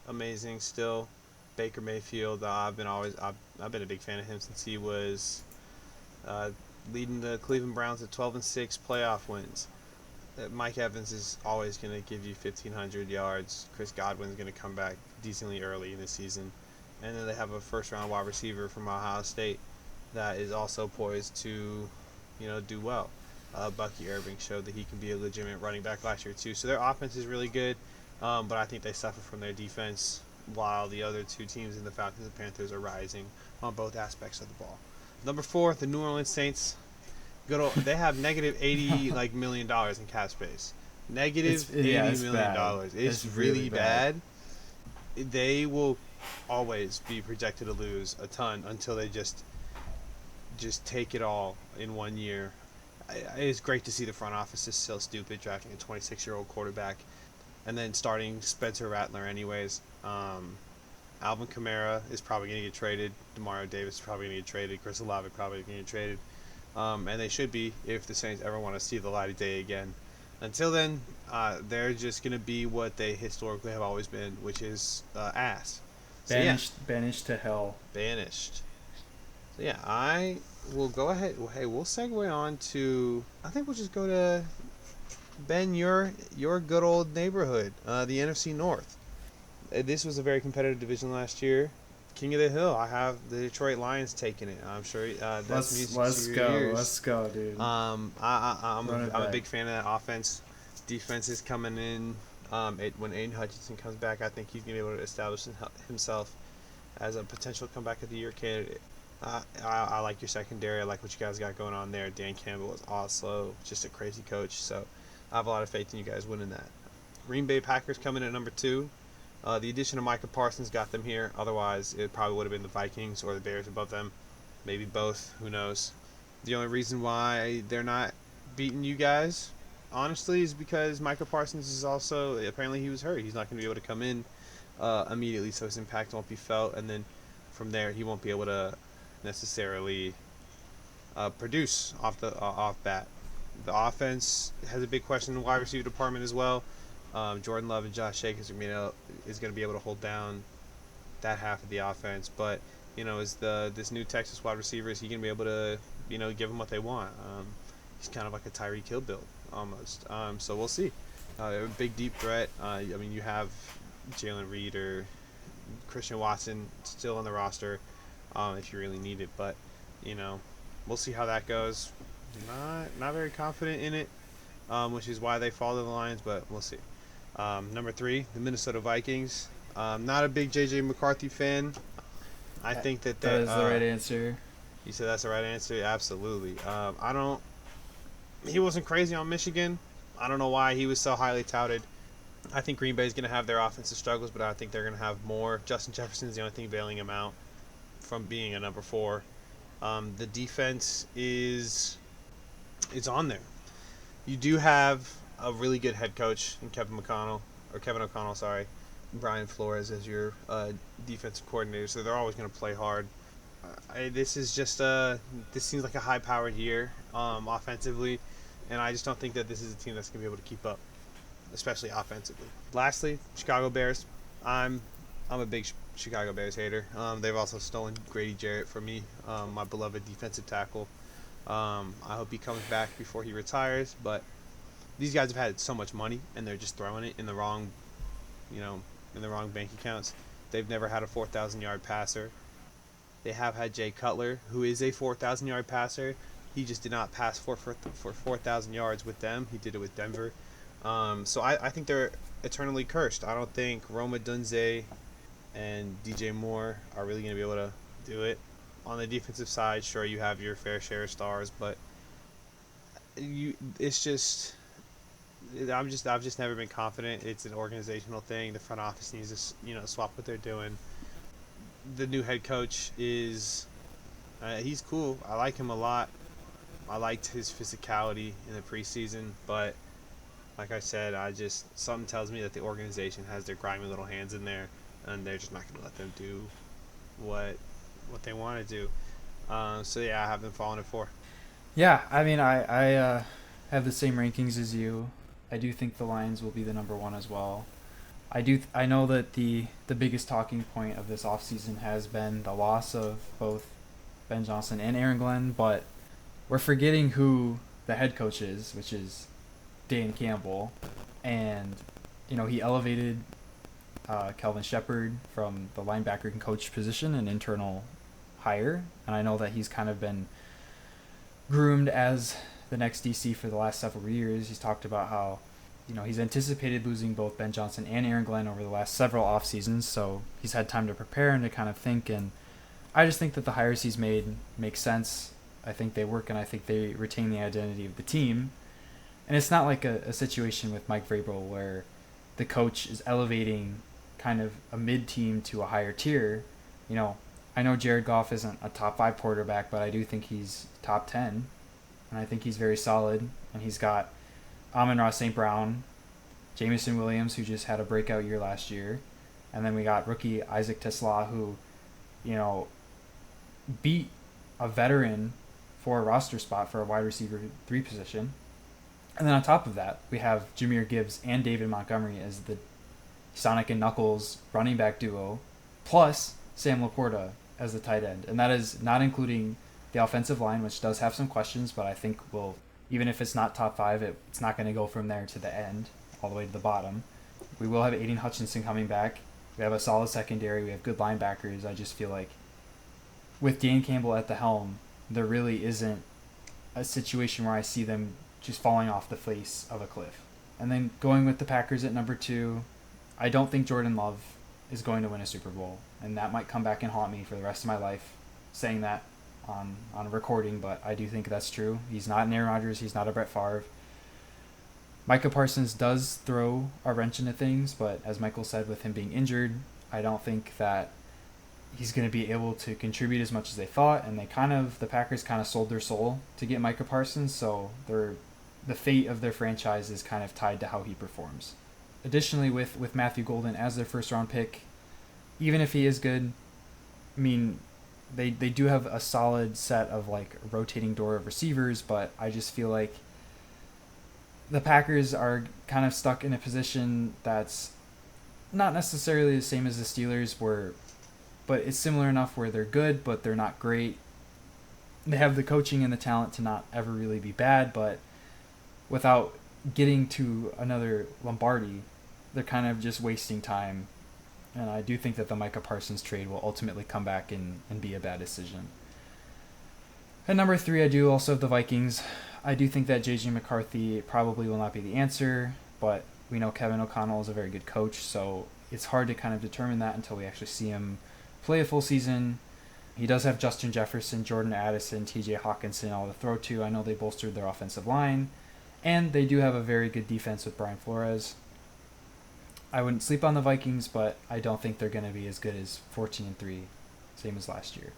amazing still. Baker Mayfield, I've been a big fan of him since he was leading the Cleveland Browns to 12-6 playoff wins. Mike Evans is always going to give you 1,500 yards. Chris Godwin's going to come back decently early in the season. And then they have a first-round wide receiver from Ohio State that is also poised to, do well. Bucky Irving showed that he can be a legitimate running back last year too. So their offense is really good, but I think they suffer from their defense, while the other two teams in the Falcons and Panthers are rising on both aspects of the ball. Number four, the New Orleans Saints. They have negative $80 million in cap space. $80 million. It's really bad. They will always be projected to lose a ton until they just take it all in 1 year. It's great to see the front office is so stupid, drafting a 26-year-old quarterback and then starting Spencer Rattler anyways. Alvin Kamara is probably going to get traded. Demario Davis is probably going to get traded. Chris Olave probably going to get traded. And they should be if the Saints ever want to see the light of day again. Until then, they're just going to be what they historically have always been, which is ass. Banished to hell. Banished. So yeah, I will go ahead. Hey, we'll segue on to. I think we'll just go to Ben, your good old neighborhood, the NFC North. This was a very competitive division last year. King of the Hill. I have the Detroit Lions taking it. I'm sure that's music to your ears. Let's go, dude. I'm a big fan of that offense. Defense is coming in. When Aiden Hutchinson comes back, I think he's gonna be able to establish himself as a potential comeback of the year candidate. I like your secondary. I like what you guys got going on there. Dan Campbell is also just a crazy coach. So I have a lot of faith in you guys winning that. Green Bay Packers coming in at number 2. The addition of Micah Parsons got them here. Otherwise, it probably would have been the Vikings or the Bears above them. Maybe both. Who knows? The only reason why they're not beating you guys, honestly, is because Micah Parsons is also, apparently he was hurt. He's not going to be able to come in immediately, so his impact won't be felt. And then from there, he won't be able to necessarily produce off bat. The offense has a big question in the wide receiver department as well. Jordan Love and Josh Jacobs is going to be able to hold down that half of the offense. But, is this new Texas wide receiver, is he going to be able to, give them what they want? He's kind of like a Tyreek Hill build almost. So we'll see. A big, deep threat. You have Jalen Reed or Christian Watson still on the roster if you really need it. But, we'll see how that goes. Not very confident in it, which is why they fall to the Lions, but we'll see. Number 3, the Minnesota Vikings. Not a big J.J. McCarthy fan. I think that That is the right answer. You said that's the right answer. Absolutely. I don't. He wasn't crazy on Michigan. I don't know why he was so highly touted. I think Green Bay's going to have their offensive struggles, but I think they're going to have more. Justin Jefferson's the only thing bailing him out from being a number 4. The defense is on there. You do have a really good head coach in Kevin O'Connell, sorry, Brian Flores as your defensive coordinator. So they're always going to play hard. This is just this seems like a high-powered year offensively, and I just don't think that this is a team that's going to be able to keep up, especially offensively. Lastly, Chicago Bears. I'm a big Chicago Bears hater. They've also stolen Grady Jarrett from me, my beloved defensive tackle. I hope he comes back before he retires, but these guys have had so much money, and they're just throwing it in the wrong, in the wrong bank accounts. They've never had a 4,000-yard passer. They have had Jay Cutler, who is a 4,000-yard passer. He just did not pass for 4,000 yards with them. He did it with Denver. So I think they're eternally cursed. I don't think Roma Dunze and DJ Moore are really going to be able to do it. On the defensive side, sure, you have your fair share of stars, but I've just never been confident. It's an organizational thing. The front office needs to swap what they're doing. The new head coach is he's cool. I like him a lot. I liked his physicality in the preseason, but like I said, something tells me that the organization has their grimy little hands in there, and they're just not going to let them do what they want to do. So yeah, I have them falling at 4. Yeah, I mean, I have the same rankings as you. I do think the Lions will be the number 1 as well. I know that the biggest talking point of this offseason has been the loss of both Ben Johnson and Aaron Glenn, but we're forgetting who the head coach is, which is Dan Campbell. And, he elevated Kelvin Shepard from the linebacker and coach position, an internal hire. And I know that he's kind of been groomed as the next DC for the last several years. He's talked about how he's anticipated losing both Ben Johnson and Aaron Glenn over the last several off seasons, so he's had time to prepare and to kind of think. And I just think that the hires he's made make sense. I think they work, and I think they retain the identity of the team. And it's not like a situation with Mike Vrabel where the coach is elevating kind of a mid-team to a higher tier. I know Jared Goff isn't a top 5 quarterback, but I do think he's top 10, and I think he's very solid. And he's got Amon-Ra St. Brown, Jameson Williams, who just had a breakout year last year. And then we got rookie Isaac Tesla, who, beat a veteran for a roster spot for a wide receiver 3 position. And then on top of that, we have Jahmyr Gibbs and David Montgomery as the Sonic and Knuckles running back duo, plus Sam Laporta as the tight end. And that is not including the offensive line, which does have some questions, but I think will, even if it's not top 5, it's not going to go from there to the end, all the way to the bottom. We will have Aiden Hutchinson coming back. We have a solid secondary. We have good linebackers. I just feel like with Dan Campbell at the helm, there really isn't a situation where I see them just falling off the face of a cliff. And then going with the Packers at number 2, I don't think Jordan Love is going to win a Super Bowl, and that might come back and haunt me for the rest of my life, saying that on a recording, but I do think that's true. He's not an Aaron Rodgers. He's not a Brett Favre. Micah Parsons does throw a wrench into things, but as Michael said, with him being injured, I don't think that he's going to be able to contribute as much as they thought, and the Packers kind of sold their soul to get Micah Parsons, so the fate of their franchise is kind of tied to how he performs. Additionally, with Matthew Golden as their first-round pick, even if he is good, I mean, they do have a solid set of a rotating door of receivers, but I just feel like the Packers are kind of stuck in a position that's not necessarily the same as the Steelers, but it's similar enough where they're good, but they're not great. They have the coaching and the talent to not ever really be bad, but without getting to another Lombardi, they're kind of just wasting time. And I do think that the Micah Parsons trade will ultimately come back and be a bad decision. At number 3, I do also have the Vikings. I do think that J.J. McCarthy probably will not be the answer, but we know Kevin O'Connell is a very good coach, so it's hard to kind of determine that until we actually see him play a full season. He does have Justin Jefferson, Jordan Addison, TJ Hawkinson all to throw to. I know they bolstered their offensive line. And they do have a very good defense with Brian Flores. I wouldn't sleep on the Vikings, but I don't think they're going to be as good as 14-3, same as last year.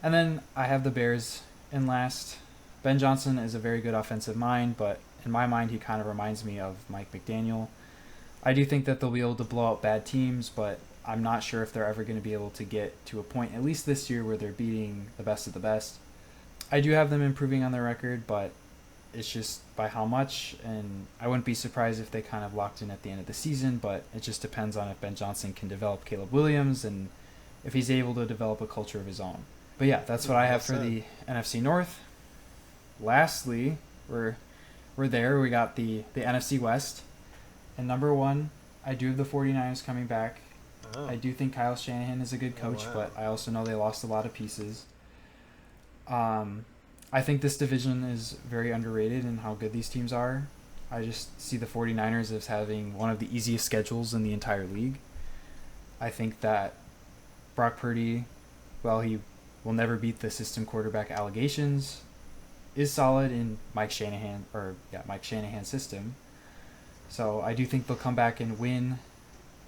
And then I have the Bears in last. Ben Johnson is a very good offensive mind, but in my mind, he kind of reminds me of Mike McDaniel. I do think that they'll be able to blow out bad teams, but I'm not sure if they're ever going to be able to get to a point, at least this year, where they're beating the best of the best. I do have them improving on their record, but it's just by how much, and I wouldn't be surprised if they kind of locked in at the end of the season, but it just depends on if Ben Johnson can develop Caleb Williams and if he's able to develop a culture of his own. But yeah, that's what I have for the NFC North. Lastly, we're there. We got the NFC West. And number one, I do have the 49ers coming back. Oh. I do think Kyle Shanahan is a good coach, but I also know they lost a lot of pieces. I think this division is very underrated in how good these teams are. I just see the 49ers as having one of the easiest schedules in the entire league. I think that Brock Purdy, while he will never beat the system quarterback allegations, is solid in Mike Shanahan's system. So I do think they'll come back and win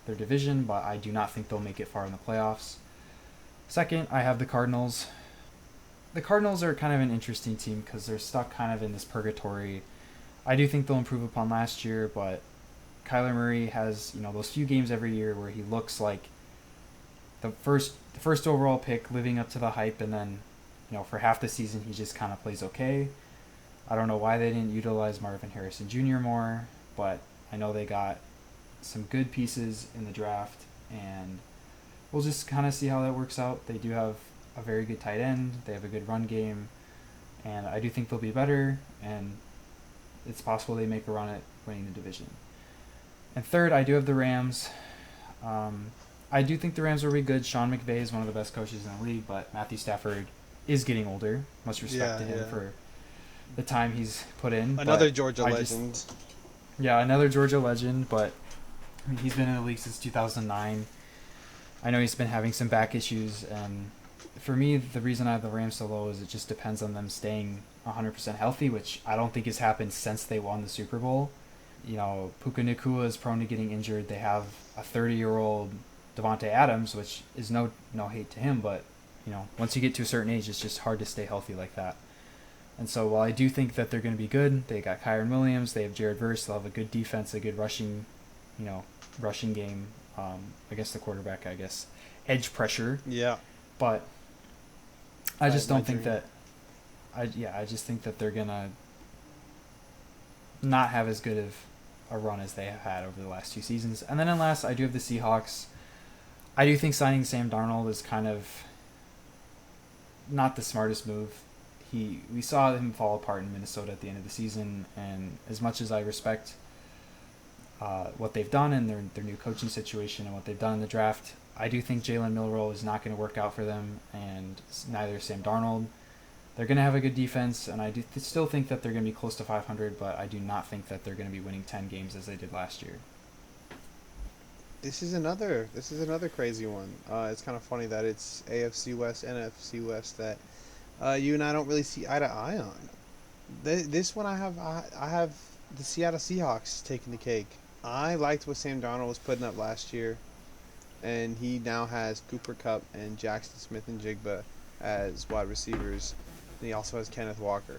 their division, but I do not think they'll make it far in the playoffs. Second, I have the Cardinals. The Cardinals are kind of an interesting team because they're stuck kind of in this purgatory. I do think they'll improve upon last year, but Kyler Murray has, those few games every year where he looks like the first overall pick, living up to the hype, and then, for half the season he just kind of plays okay. I don't know why they didn't utilize Marvin Harrison Jr. more, but I know they got some good pieces in the draft, and we'll just kind of see how that works out. They do have a very good tight end. They have a good run game, and I do think they'll be better, and it's possible they make a run at winning the division. And third, I do have the Rams. I do think the Rams will be good. Sean McVay is one of the best coaches in the league, but Matthew Stafford is getting older. Much respect to him for the time he's put in. Another Georgia legend. Another Georgia legend, but he's been in the league since 2009. I know he's been having some back issues, and for me, the reason I have the Rams so low is it just depends on them staying 100% healthy, which I don't think has happened since they won the Super Bowl. Puka Nacua is prone to getting injured. They have a 30-year-old Devontae Adams, which is no hate to him, but once you get to a certain age, it's just hard to stay healthy like that. And so while I do think that they're going to be good, they got Kyron Williams, they have Jared Verse, they'll have a good defense, a good rushing game against the quarterback, edge pressure. Yeah. But I just don't think that. I just think that they're gonna not have as good of a run as they have had over the last 2 seasons. And then in last, I do have the Seahawks. I do think signing Sam Darnold is kind of not the smartest move. We saw him fall apart in Minnesota at the end of the season, and as much as I respect what they've done in their new coaching situation and what they've done in the draft, I do think Jalen Milroe is not going to work out for them, and neither is Sam Darnold. They're going to have a good defense, and I do still think that they're going to be close to 500, but I do not think that they're going to be winning 10 games as they did last year. This is another crazy one. It's kind of funny that it's AFC West, NFC West that you and I don't really see eye to eye on. This one I have the Seattle Seahawks taking the cake. I liked what Sam Darnold was putting up last year, and he now has Cooper Kupp and Jackson Smith and Jigba as wide receivers. And he also has Kenneth Walker.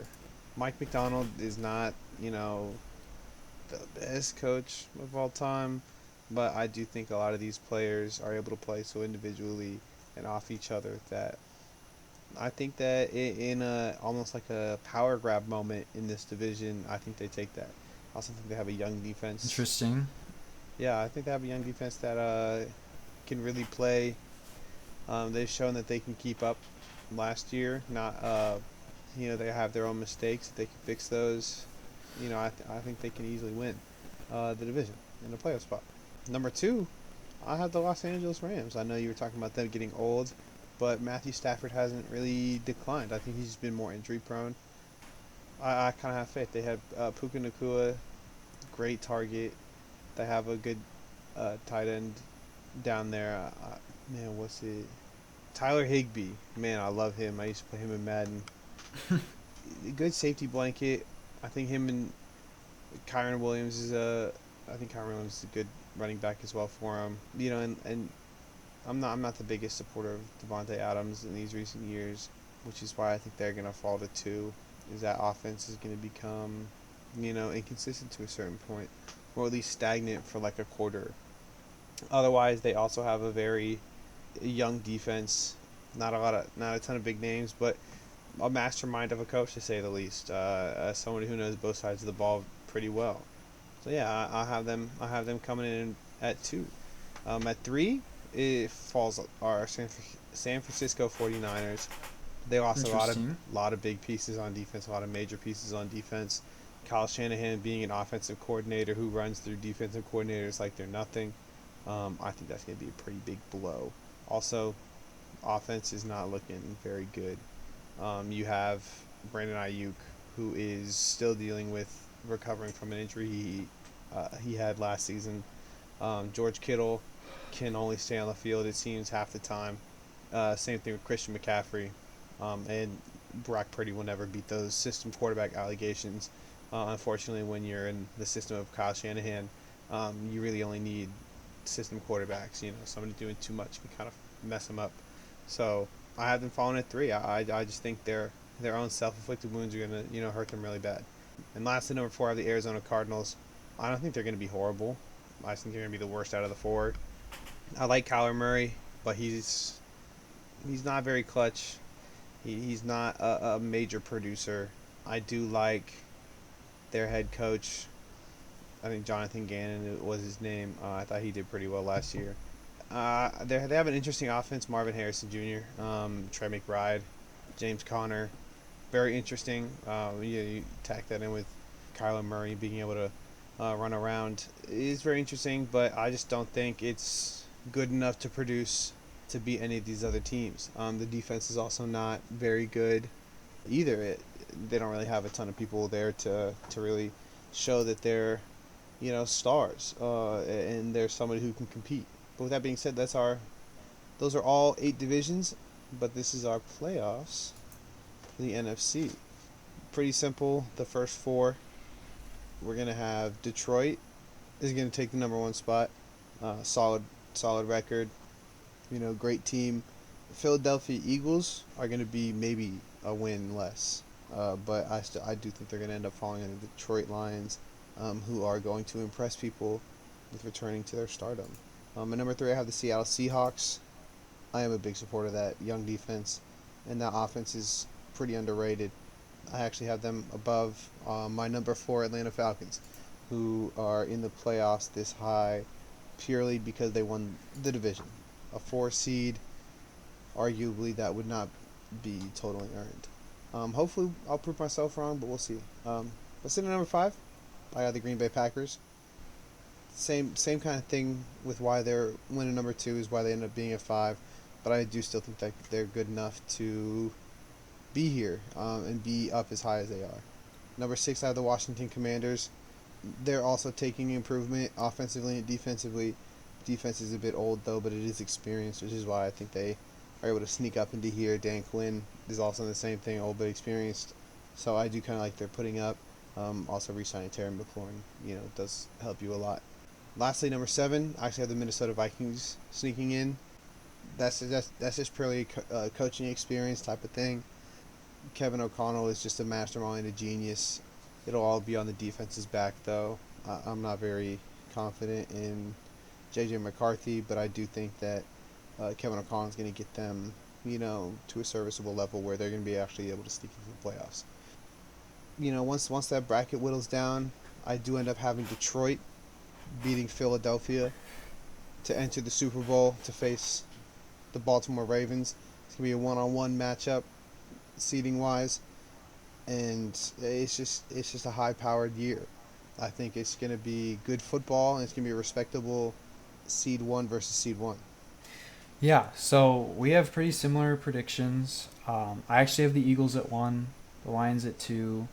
Mike McDonald is not, the best coach of all time, but I do think a lot of these players are able to play so individually and off each other that I think that in almost like a power grab moment in this division, I think they take that. I also think they have a young defense. Interesting. Yeah, I think they have a young defense that can really play. They've shown that they can keep up last year. Not, they have their own mistakes. They can fix those. I think they can easily win the division in the playoff spot. Number 2, I have the Los Angeles Rams. I know you were talking about them getting old, but Matthew Stafford hasn't really declined. I think he's been more injury prone. I kind of have faith. They have Puka Nacua, great target. They have a good tight end down there. What's it? Tyler Higbee, man, I love him. I used to play him in Madden. Good safety blanket. I think him and Kyron Williams is a. I think Kyron Williams is a good running back as well for him. And I'm not the biggest supporter of Devontae Adams in these recent years, which is why I think they're gonna fall to 2. Is that offense is gonna become, inconsistent to a certain point, or at least stagnant for like a quarter. Otherwise, they also have a very young defense. Not a ton of big names, but a mastermind of a coach to say the least. Someone who knows both sides of the ball pretty well. So yeah, I have them. I have them coming in at 2. At 3, it falls our San Francisco 49ers. They lost a Interesting. lot of big pieces on defense, a lot of major pieces on defense. Kyle Shanahan being an offensive coordinator who runs through defensive coordinators like they're nothing. I think that's going to be a pretty big blow. Also, offense is not looking very good. You have Brandon Ayuk, who is still dealing with recovering from an injury he had last season. George Kittle can only stay on the field, it seems, half the time. Same thing with Christian McCaffrey. And Brock Purdy will never beat those system quarterback allegations. Unfortunately, when you're in the system of Kyle Shanahan, you really only need system quarterbacks. Somebody doing too much can kind of mess them up. So I have them falling at 3. I just think their own self-inflicted wounds are gonna hurt them really bad. And lastly, number 4, I have the Arizona Cardinals. I don't think they're gonna be horrible. I just think they're gonna be the worst out of the 4. I like Kyler Murray, but he's not very clutch. He's not a major producer. I do like their head coach. I think Jonathan Gannon was his name. I thought he did pretty well last year. They have an interesting offense. Marvin Harrison Jr., Trey McBride, James Conner. Very interesting. You tack that in with Kyler Murray being able to run around. It is very interesting, but I just don't think it's good enough to produce to beat any of these other teams. The defense is also not very good either. They don't really have a ton of people there to really show that they're stars, and they're somebody who can compete. But with that being said, those are all 8 divisions, but this is our playoffs for the NFC. Pretty simple. The first 4, we're gonna have Detroit is gonna take the number 1 spot. Solid record. Great team. Philadelphia Eagles are gonna be maybe a win less, but I do think they're gonna end up falling into the Detroit Lions, who are going to impress people with returning to their stardom. At number 3, I have the Seattle Seahawks. I am a big supporter of that young defense, and that offense is pretty underrated. I actually have them above my number 4 Atlanta Falcons, who are in the playoffs this high purely because they won the division. A 4 seed, arguably, that would not be totally earned. Hopefully, I'll prove myself wrong, but we'll see. Let's sit at number 5. I got the Green Bay Packers. Same kind of thing with why they're winning number 2 is why they end up being at 5, but I do still think that they're good enough to be here and be up as high as they are. Number 6, I have the Washington Commanders. They're also taking improvement offensively and defensively. Defense is a bit old though, but it is experienced, which is why I think they are able to sneak up into here. Dan Quinn is also the same thing, old but experienced. So I do kind of like they're putting up. Also re-signing Terry McLaurin, does help you a lot. Lastly, number 7, I actually have the Minnesota Vikings sneaking in. That's just purely coaching experience type of thing. Kevin O'Connell is just a mastermind, a genius. It'll all be on the defense's back, though. I'm not very confident in J.J. McCarthy, but I do think that Kevin O'Connell is going to get them, to a serviceable level where they're going to be actually able to sneak into the playoffs. Once that bracket whittles down, I do end up having Detroit beating Philadelphia to enter the Super Bowl to face the Baltimore Ravens. It's going to be a one-on-one matchup, seeding-wise, and it's just a high-powered year. I think it's going to be good football, and it's going to be a respectable seed 1 versus seed 1. Yeah, so we have pretty similar predictions. I actually have the Eagles at 1, the Lions at 2.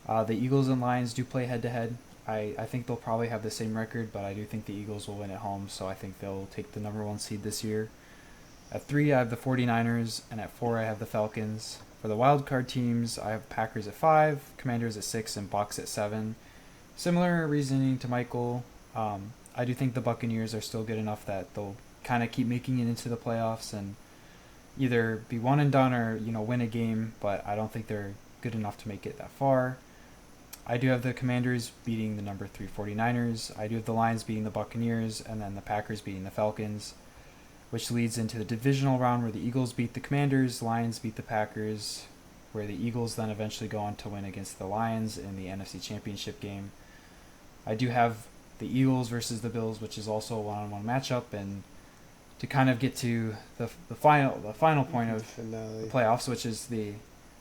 The Eagles and Lions do play head-to-head. I think they'll probably have the same record, but I do think the Eagles will win at home, so I think they'll take the number 1 seed this year. At 3, I have the 49ers, and at 4, I have the Falcons. For the wild card teams, I have Packers at 5, Commanders at 6, and Bucks at 7. Similar reasoning to Michael. I do think the Buccaneers are still good enough that they'll kind of keep making it into the playoffs and either be one and done or win a game, but I don't think they're good enough to make it that far. I do have the Commanders beating the number 3 49ers. I do have the Lions beating the Buccaneers, and then the Packers beating the Falcons, which leads into the divisional round where the Eagles beat the Commanders, Lions beat the Packers, where the Eagles then eventually go on to win against the Lions in the NFC Championship game. I do have the Eagles versus the Bills, which is also a one-on-one matchup, and to kind of get to the final point of the playoffs, which is the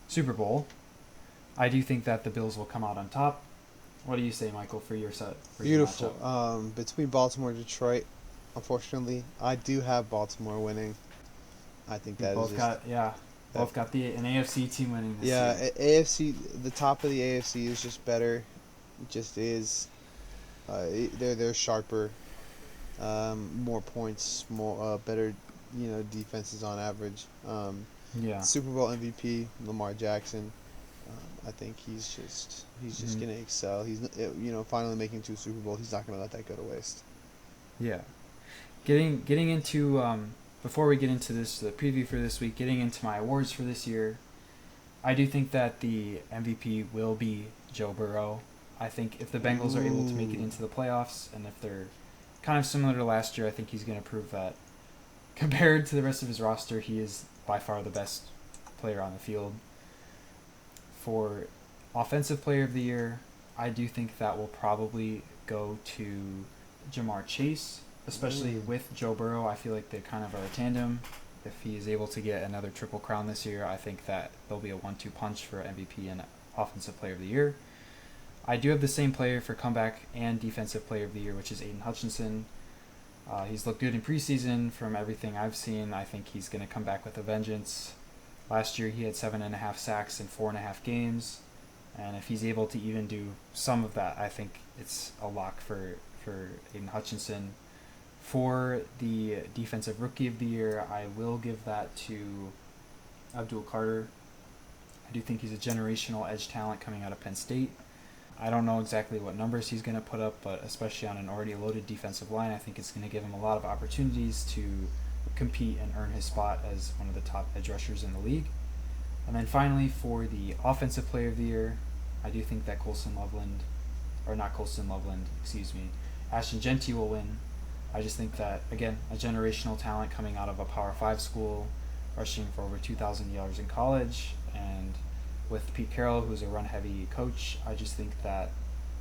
Super Bowl, I do think that the Bills will come out on top. What do you say, Michael, for your set? Beautiful. Between Baltimore and Detroit, unfortunately, I do have Baltimore winning. I think that both is got both got an AFC team winning this year. AFC, the top of the AFC is just better. It just is. They're sharper, more points, more better, defenses on average. Super Bowl MVP Lamar Jackson. I think he's just gonna excel. He's finally making 2 Super Bowl. He's not gonna let that go to waste. Yeah, getting into before we get into this, the preview for this week, getting into my awards for this year, I do think that the MVP will be Joe Burrow. I think if the Bengals are able to make it into the playoffs, and if they're kind of similar to last year, I think he's going to prove that compared to the rest of his roster, he is by far the best player on the field. For Offensive Player of the Year, I do think that will probably go to Jamar Chase, especially with Joe Burrow. I feel like they kind of are a tandem. If he is able to get another triple crown this year, I think that there'll be a 1-2 punch for MVP and Offensive Player of the Year. I do have the same player for comeback and defensive player of the year, which is Aiden Hutchinson. He's looked good in preseason from everything I've seen. I think he's going to come back with a vengeance. Last year he had 7.5 sacks in 4.5 games. And if he's able to even do some of that, I think it's a lock for Aiden Hutchinson. For the defensive rookie of the year, I will give that to Abdul Carter. I do think he's a generational edge talent coming out of Penn State. I don't know exactly what numbers he's going to put up, but especially on an already loaded defensive line, I think it's going to give him a lot of opportunities to compete and earn his spot as one of the top edge rushers in the league. And then finally, for the Offensive Player of the Year, I do think that Ashton Jeanty will win. I just think that, again, a generational talent coming out of a Power 5 school, rushing for over 2,000 yards in college, and with Pete Carroll, who's a run-heavy coach, I just think that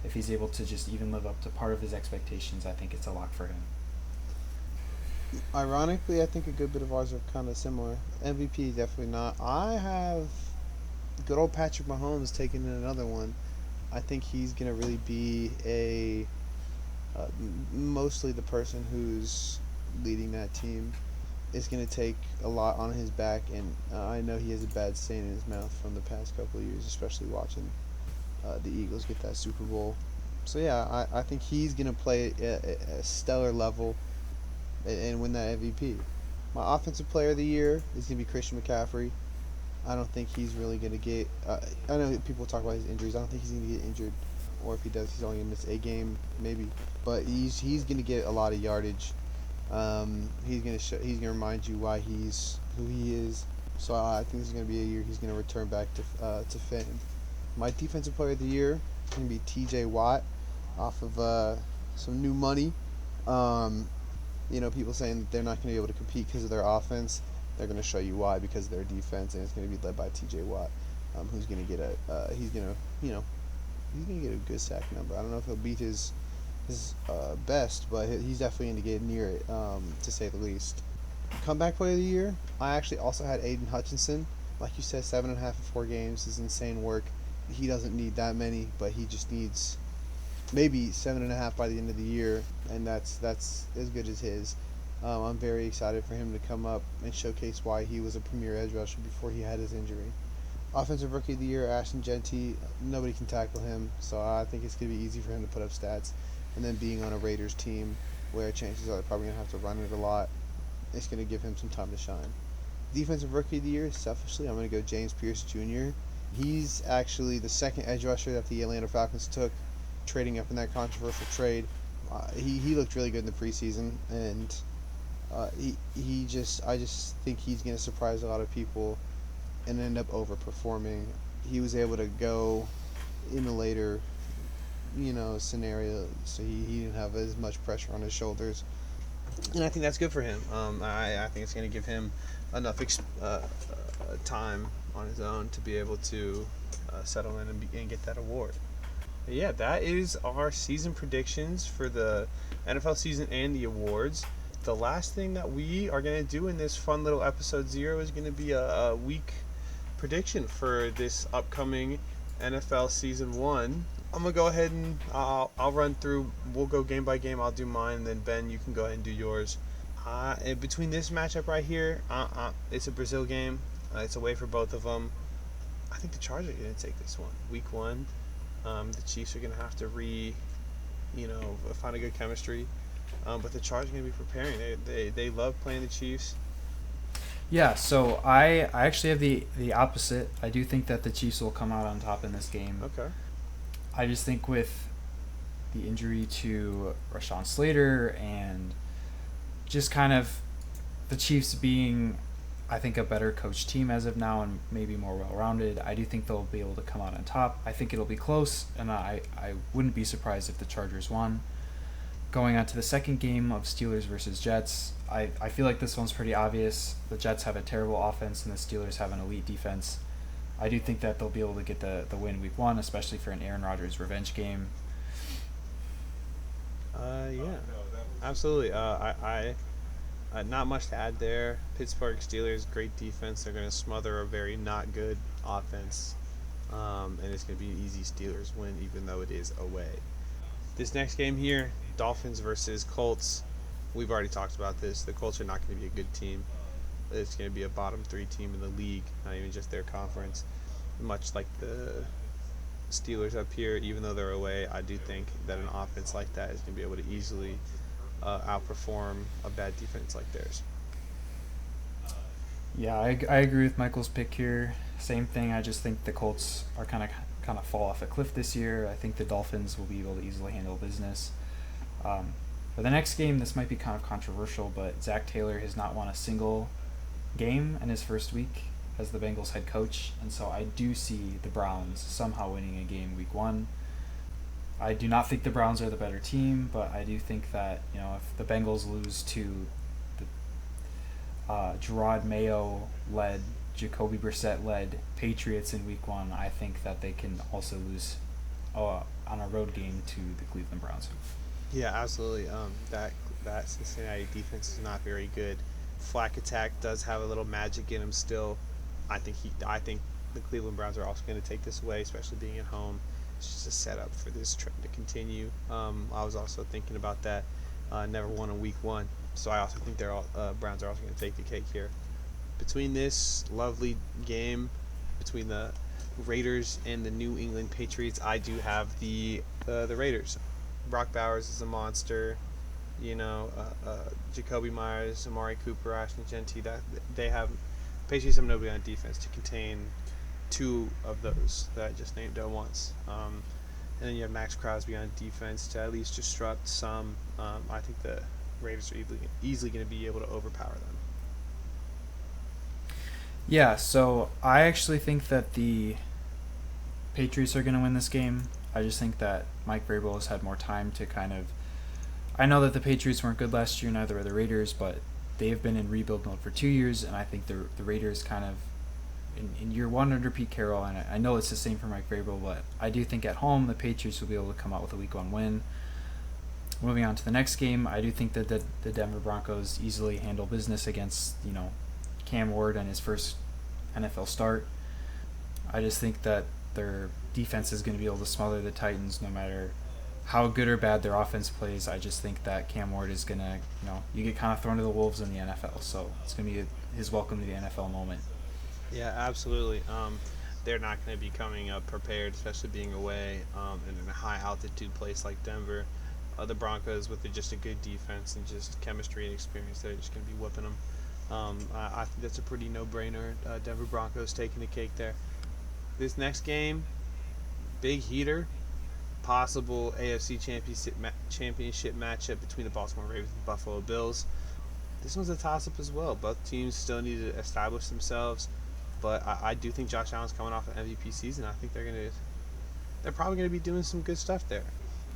if he's able to just even live up to part of his expectations, I think it's a lock for him. Ironically, I think a good bit of ours are kind of similar. MVP, definitely not. I have good old Patrick Mahomes taking in another one. I think he's going to really be mostly the person who's leading that team. Is going to take a lot on his back, and I know he has a bad stain in his mouth from the past couple of years, especially watching the Eagles get that Super Bowl. So yeah, I think he's going to play a stellar level and win that MVP. My Offensive Player of the Year is going to be Christian McCaffrey. I don't think he's really going to get I know people talk about his injuries. I don't think he's going to get injured, or if he does, he's only going to miss a game maybe, but he's going to get a lot of yardage. He's gonna remind you why he's who he is. So I think this is gonna be a year he's gonna return back to fame. My Defensive Player of the Year is gonna be T.J. Watt, off of some new money. People saying that they're not gonna be able to compete because of their offense. They're gonna show you why, because of their defense, and it's gonna be led by T.J. Watt, who's gonna get he's gonna get a good sack number. I don't know if he'll beat his best, but he's definitely going to get near it, to say the least. Comeback Player of the Year, I actually also had Aiden Hutchinson. Like you said, 7.5 in 4 games is insane work. He doesn't need that many, but he just needs maybe 7.5 by the end of the year, and that's as good as his. I'm very excited for him to come up and showcase why he was a premier edge rusher before he had his injury. Offensive Rookie of the Year, Ashton Jeanty. Nobody can tackle him, so I think it's going to be easy for him to put up stats. And then being on a Raiders team where chances are they're probably going to have to run it a lot, it's going to give him some time to shine. Defensive Rookie of the Year, selfishly, I'm going to go James Pierce Jr. He's actually the second edge rusher that the Atlanta Falcons took, trading up in that controversial trade. He looked really good in the preseason, and I just think he's going to surprise a lot of people and end up overperforming. He was able to go in the later, scenario, so he didn't have as much pressure on his shoulders, and I think that's good for him. I think it's going to give him enough time on his own to be able to settle in and get that award. But yeah, that is our season predictions for the NFL season and the awards. The last thing that we are going to do in this fun little episode 0 is going to be a week prediction for this upcoming NFL season 1. I'm going to go ahead and I'll run through. We'll go game by game. I'll do mine, and then Ben, you can go ahead and do yours. Between this matchup right here, it's a Brazil game. It's away for both of them. I think the Chargers are going to take this one. Week 1, the Chiefs are going to have to find a good chemistry. But the Chargers are going to be preparing. They love playing the Chiefs. Yeah, so I actually have the opposite. I do think that the Chiefs will come out on top in this game. Okay. I just think with the injury to Rashawn Slater and just kind of the Chiefs being, I think, a better coached team as of now and maybe more well-rounded, I do think they'll be able to come out on top. I think it'll be close, and I wouldn't be surprised if the Chargers won. Going on to the second game of Steelers versus Jets, I feel like this one's pretty obvious. The Jets have a terrible offense and the Steelers have an elite defense. I do think that they'll be able to get the win week 1, especially for an Aaron Rodgers revenge game. Yeah, absolutely. I not much to add there. Pittsburgh Steelers, great defense. They're going to smother a very not good offense, and it's going to be an easy Steelers win, even though it is away. This next game here, Dolphins versus Colts. We've already talked about this. The Colts are not going to be a good team. It's going to be a bottom 3 team in the league, not even just their conference. Much like the Steelers up here, even though they're away, I do think that an offense like that is going to be able to easily outperform a bad defense like theirs. Yeah, I agree with Michael's pick here. Same thing. I just think the Colts are kind of fall off a cliff this year. I think the Dolphins will be able to easily handle business. For the next game, this might be kind of controversial, but Zach Taylor has not won a single game in his first week as the Bengals head coach, and so I do see the Browns somehow winning a game week 1. I do not think the Browns are the better team, but I do think that if the Bengals lose to the Gerard Mayo-led, Jacoby Brissett-led Patriots in week 1, I think that they can also lose on a road game to the Cleveland Browns. Yeah, absolutely. That Cincinnati defense is not very good. Flack attack does have a little magic in him still. I think the Cleveland Browns are also going to take this away, especially being at home. It's just a setup for this trend to continue. I was also thinking about that. Never won in week 1, so I also think Browns are also going to take the cake here. Between this lovely game between the Raiders and the New England Patriots, I do have the Raiders. Brock Bowers is a monster. Jacoby Myers, Amari Cooper, Ashton Genty. Patriots have nobody on defense to contain 2 of those that I just named at once. And then you have Max Crosby on defense to at least disrupt some. I think the Raiders are easily going to be able to overpower them. Yeah, so I actually think that the Patriots are going to win this game. I just think that Mike Vrabel has had more time to I know that the Patriots weren't good last year, neither are the Raiders, but they've been in rebuild mode for 2 years, and I think the Raiders kind of, in year 1 under Pete Carroll, and I know it's the same for Mike Vrabel, but I do think at home the Patriots will be able to come out with a week 1 win. Moving on to the next game, I do think that the Denver Broncos easily handle business against, Cam Ward and his first NFL start. I just think that their defense is going to be able to smother the Titans no matter how good or bad their offense plays. I just think that Cam Ward is going to, you get kind of thrown to the wolves in the NFL, so it's going to be his welcome to the NFL moment. Yeah, absolutely. They're not going to be coming up prepared, especially being away and in a high-altitude place like Denver. the Broncos with just a good defense and just chemistry and experience. They're just going to be whooping them. I think that's a pretty no-brainer. Denver Broncos taking the cake there. This next game, big heater, possible AFC championship matchup between the Baltimore Ravens and Buffalo Bills. This one's a toss-up as well. Both teams still need to establish themselves, but I do think Josh Allen's coming off an MVP season. I think they're probably gonna be doing some good stuff there.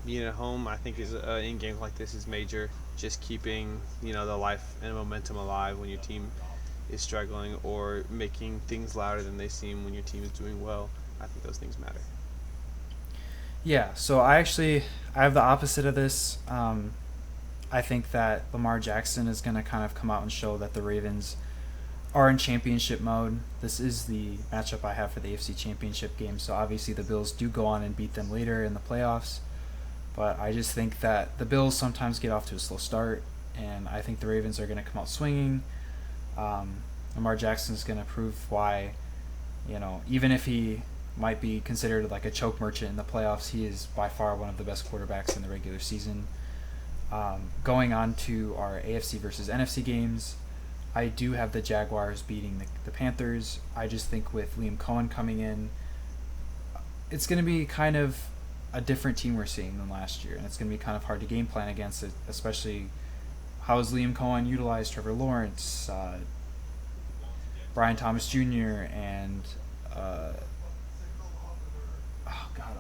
Being at home, I think, is in games like this is major. Just keeping the life and momentum alive when your team is struggling, or making things louder than they seem when your team is doing well. I think those things matter. Yeah, so I have the opposite of this. I think that Lamar Jackson is going to kind of come out and show that the Ravens are in championship mode. This is the matchup I have for the AFC Championship game. So obviously the Bills do go on and beat them later in the playoffs. But I just think that the Bills sometimes get off to a slow start, and I think the Ravens are going to come out swinging. Lamar Jackson is going to prove why, even if he might be considered like a choke merchant in the playoffs, he is by far one of the best quarterbacks in the regular season. Going on to our AFC versus NFC games, I do have the Jaguars beating the Panthers. I just think with Liam Cohen coming in, it's going to be kind of a different team we're seeing than last year, and it's going to be kind of hard to game plan against it, especially how is Liam Cohen utilized Trevor Lawrence, Brian Thomas Jr., and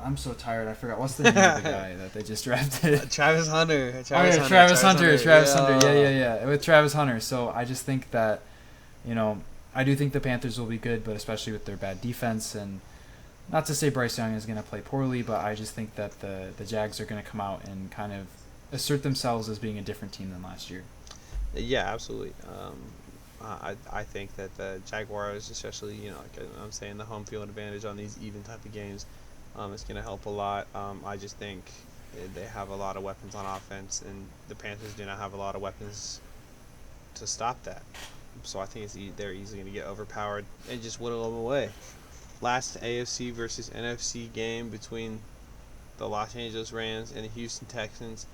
I'm so tired. I forgot. What's the name of the guy that they just drafted? Travis Hunter. Travis Hunter. Yeah. With Travis Hunter. So I just think that, I do think the Panthers will be good, but especially with their bad defense. And not to say Bryce Young is going to play poorly, but I just think that the Jags are going to come out and kind of assert themselves as being a different team than last year. Yeah, absolutely. I think that the Jaguars, especially, like I'm saying, the home field advantage on these even type of games, it's going to help a lot. I just think they have a lot of weapons on offense, and the Panthers do not have a lot of weapons to stop that. So I think they're easily going to get overpowered and just whittle them away. Last AFC versus NFC game between the Los Angeles Rams and the Houston Texans.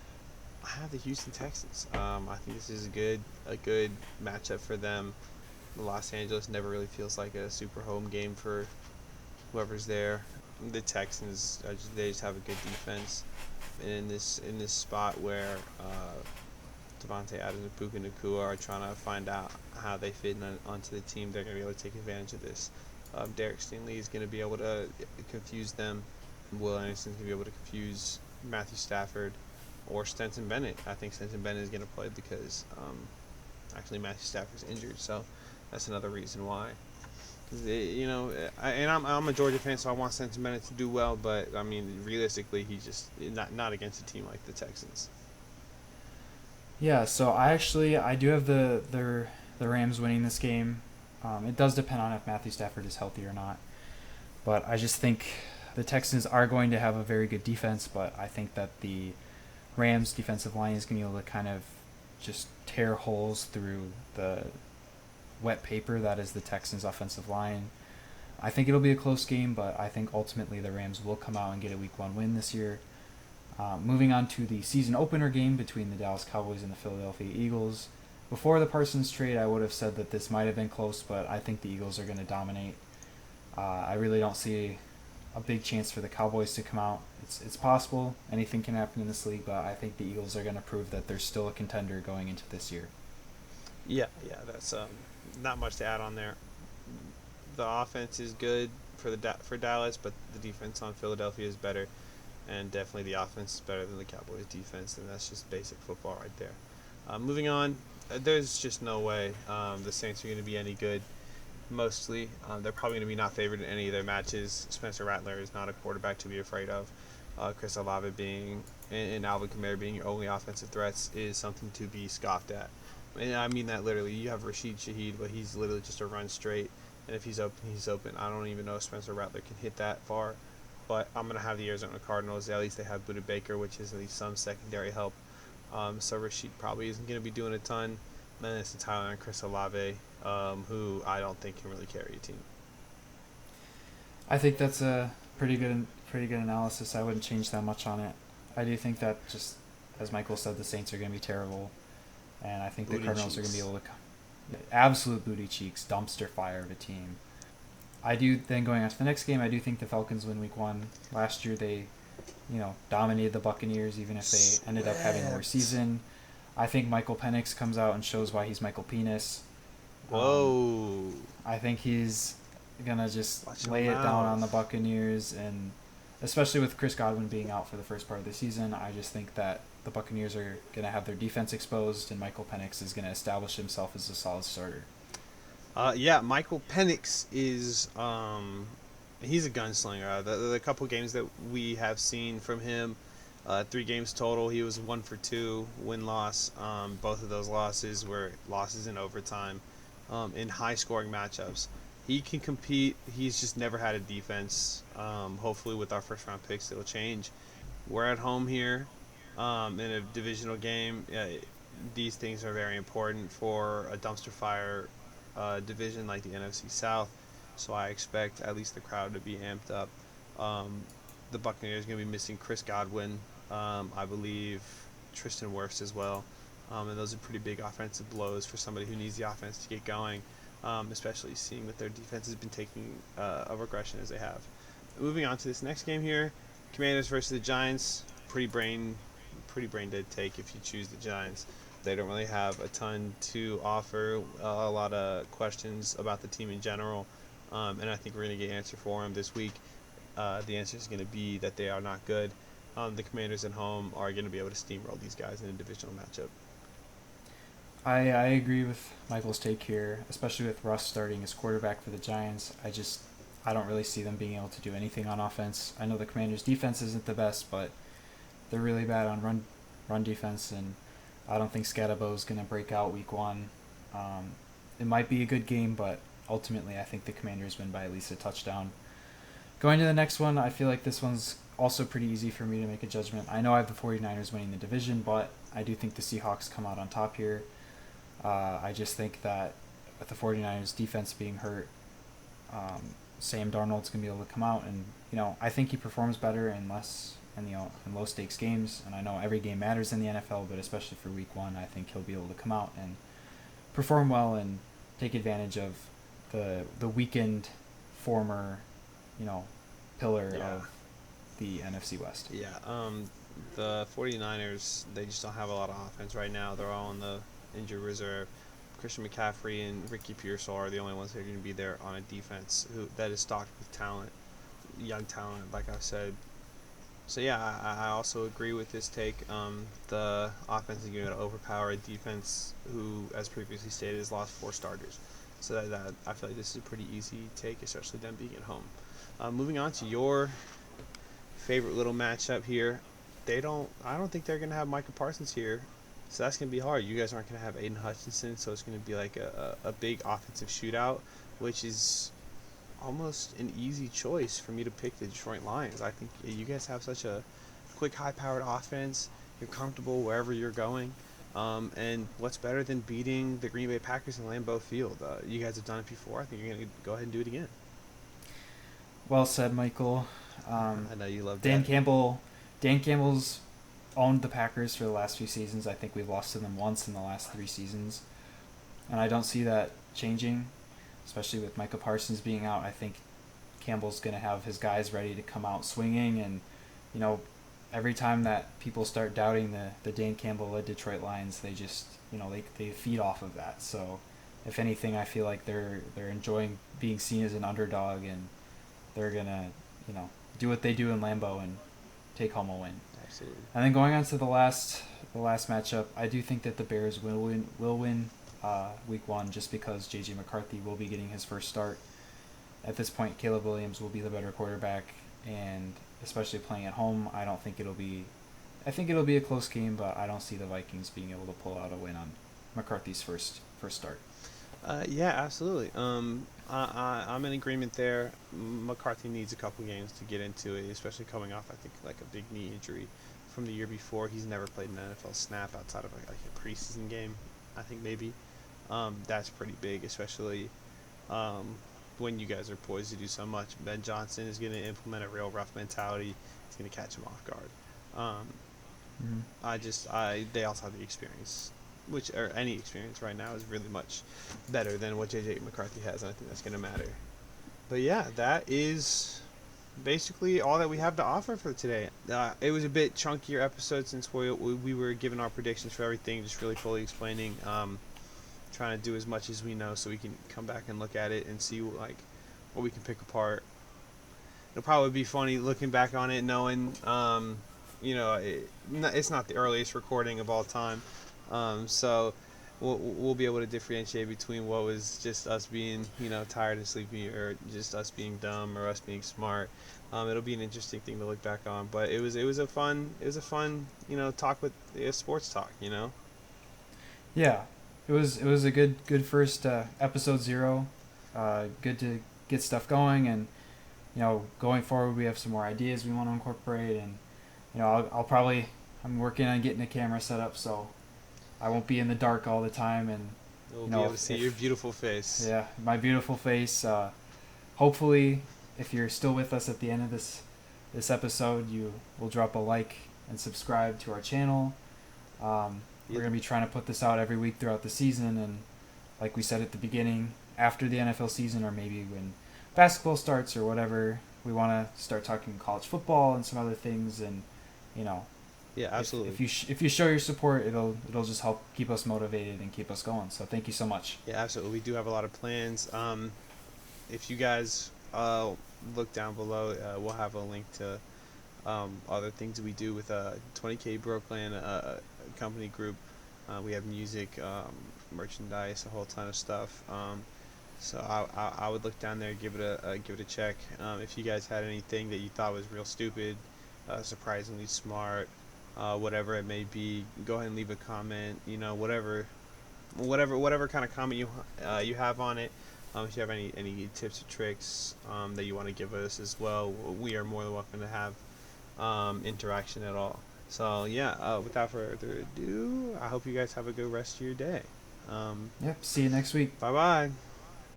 I have the Houston Texans. I think this is a good matchup for them. Los Angeles never really feels like a super home game for whoever's there. The Texans they just have a good defense, and in this spot where Devontae Adams and Puka Nacua are trying to find out how they fit onto the team, they're going to be able to take advantage of this. Derek Stingley is going to be able to confuse them. Will Anderson is going to be able to confuse Matthew Stafford or Stetson Bennett. I think Stetson Bennett is going to play because actually Matthew Stafford's injured, so that's another reason why. I'm a Georgia fan, so I want Stetson Bennett to do well, but I mean, realistically, he's just not against a team like the Texans. Yeah, so I do have the Rams winning this game. It does depend on if Matthew Stafford is healthy or not, but I just think the Texans are going to have a very good defense, but I think that the Rams defensive line is going to be able to kind of just tear holes through the wet paper that is the Texans offensive line. I think it'll be a close game, but I think ultimately the Rams will come out and get a week 1 win this year. Moving on to the season opener game between the Dallas Cowboys and the Philadelphia Eagles. Before the Parsons trade, I would have said that this might have been close, but I think the Eagles are going to dominate. I really don't see a big chance for the Cowboys to come out. It's possible. Anything can happen in this league, but I think the Eagles are going to prove that they're still a contender going into this year. Yeah, that's not much to add on there. The offense is good for Dallas, but the defense on Philadelphia is better, and definitely the offense is better than the Cowboys' defense, and that's just basic football right there. Moving on, there's just no way the Saints are going to be any good. Mostly, they're probably going to be not favored in any of their matches. Spencer Rattler is not a quarterback to be afraid of. Chris Olave and Alvin Kamara being your only offensive threats is something to be scoffed at. And I mean that literally. You have Rashid Shaheed, but he's literally just a run straight. And if he's open, he's open. I don't even know if Spencer Rattler can hit that far. But I'm going to have the Arizona Cardinals. At least they have Budda Baker, which is at least some secondary help. So Rashid probably isn't going to be doing a ton. Then it's Tyler and Chris Olave, who I don't think can really carry a team. I think that's a pretty good analysis. I wouldn't change that much on it. I do think that just as Michael said, the Saints are going to be terrible, and I think the Booty Cardinals are going to cheeks. be able to absolute booty cheeks, dumpster fire of a team. I do then going on to the next game. I do think the Falcons win Week 1. Last year they, dominated the Buccaneers, even if they ended up having a worse Swept. season. I think Michael Penix comes out and shows why he's Michael Penis. Um, Whoa. I think he's gonna just Watch your lay it down on the mouth. Buccaneers, and especially with Chris Godwin being out for the first part of the season, I just think that the Buccaneers are gonna have their defense exposed, and Michael Penix is gonna establish himself as a solid starter. Yeah, Michael Penix is he's a gunslinger. The couple games that we have seen from him, 3 games total, he was 1 for 2 win loss. Both of those losses were losses in overtime, in high scoring matchups. He can compete. He's just never had a defense. Hopefully, with our first round picks, it'll change. We're at home here, in a divisional game. These things are very important for a dumpster fire division like the NFC South. So I expect at least the crowd to be amped up. Um, the Buccaneers are going to be missing Chris Godwin. I believe Tristan Wirfs as well. And those are pretty big offensive blows for somebody who needs the offense to get going, especially seeing that their defense has been taking a regression as they have. Moving on to this next game here, Commanders versus the Giants. Pretty brain dead take if you choose the Giants. They don't really have a ton to offer. A lot of questions about the team in general, and I think we're going to get an answer for them this week. The answer is going to be that they are not good. The Commanders at home are going to be able to steamroll these guys in a divisional matchup. I agree with Michael's take here, especially with Russ starting as quarterback for the Giants. I don't really see them being able to do anything on offense. I know the Commanders' defense isn't the best, but they're really bad on run defense, and I don't think Scadabo's going to break out Week 1. It might be a good game, but ultimately I think the Commanders win by at least a touchdown. Going to the next one, I feel like this one's also pretty easy for me to make a judgment. I know I have the 49ers winning the division, but I do think the Seahawks come out on top here. I just think that with the 49ers defense being hurt, Sam Darnold's going to be able to come out, and I think he performs better in low stakes games, and I know every game matters in the NFL, but especially for Week 1, I think he'll be able to come out and perform well and take advantage of the weakened former, you know, pillar Yeah. of the NFC West. Yeah. The 49ers, they just don't have a lot of offense right now. They're all on the injured reserve. Christian McCaffrey and Ricky Pearsall are the only ones that are going to be there on a defense that is stocked with talent, young talent, like I said. So yeah, I also agree with this take. The offense is going to overpower a defense who, as previously stated, has lost 4 starters. So that I feel like this is a pretty easy take, especially them being at home. Moving on to your favorite little matchup here. I don't think they're going to have Micah Parsons here. So that's going to be hard. You guys aren't going to have Aiden Hutchinson, so it's going to be like a big offensive shootout, which is almost an easy choice for me to pick the Detroit Lions. I think you guys have such a quick, high-powered offense. You're comfortable wherever you're going. And what's better than beating the Green Bay Packers in Lambeau Field? You guys have done it before. I think you're going to go ahead and do it again. Well said, Michael. I know you love Dan that. Campbell. Dan Campbell's owned the Packers for the last few seasons. I think we've lost to them once in the last 3 seasons, and I don't see that changing, especially with Micah Parsons being out. I think Campbell's going to have his guys ready to come out swinging, and you know, every time that people start doubting the Dan Campbell-led Detroit Lions, they just they feed off of that. So, if anything, I feel like they're enjoying being seen as an underdog, and they're gonna do what they do in Lambeau and take home a win. Absolutely. And then going on to the last matchup, I do think that the Bears will win Week 1 just because J.J. McCarthy will be getting his first start. At this point, Caleb Williams will be the better quarterback, and especially playing at home, I think it'll be a close game, but I don't see the Vikings being able to pull out a win on McCarthy's first start. Yeah, absolutely. I'm in agreement there. McCarthy needs a couple games to get into it, especially coming off, I think, like a big knee injury from the year before. He's never played an NFL snap outside of like a preseason game, I think maybe. That's pretty big, especially um, when you guys are poised to do so much. Ben Johnson is going to implement a real rough mentality. He's going to catch him off guard. Um, Mhm. They also have the experience, which or any experience right now is really much better than what JJ McCarthy has, and I think that's going to matter. But yeah, that is basically all that we have to offer for today. It was a bit chunkier episode since we were giving our predictions for everything, just really fully explaining, trying to do as much as we know so we can come back and look at it and see like what we can pick apart. It'll probably be funny looking back on it, knowing, it's not the earliest recording of all time, so we'll be able to differentiate between what was just us being, tired and sleepy, or just us being dumb, or us being smart. It'll be an interesting thing to look back on, but it was a fun talk with sports talk. Yeah, it was a good first episode 0. Good to get stuff going, and going forward we have some more ideas we want to incorporate, and I'm working on getting a camera set up so I won't be in the dark all the time, and We'll be able to see your beautiful face. yeah, my beautiful face. Hopefully, if you're still with us at the end of this episode, you will drop a like and subscribe to our channel. We're gonna be trying to put this out every week throughout the season, and like we said at the beginning, after the NFL season, or maybe when basketball starts or whatever, we want to start talking college football and some other things, and you know, Yeah, absolutely. if you show your support, it'll just help keep us motivated and keep us going. So thank you so much. Yeah, absolutely. We do have a lot of plans. If you guys look down below, we'll have a link to other things we do with 20K Brooklyn, company group. We have music, merchandise, a whole ton of stuff. So I would look down there, give it a check. If you guys had anything that you thought was real stupid, surprisingly smart, whatever it may be, go ahead and leave a comment. Whatever kind of comment you have on it. If you have any tips or tricks that you want to give us as well, we are more than welcome to have interaction at all. So yeah, without further ado, I hope you guys have a good rest of your day. Yep. See you next week. Bye bye.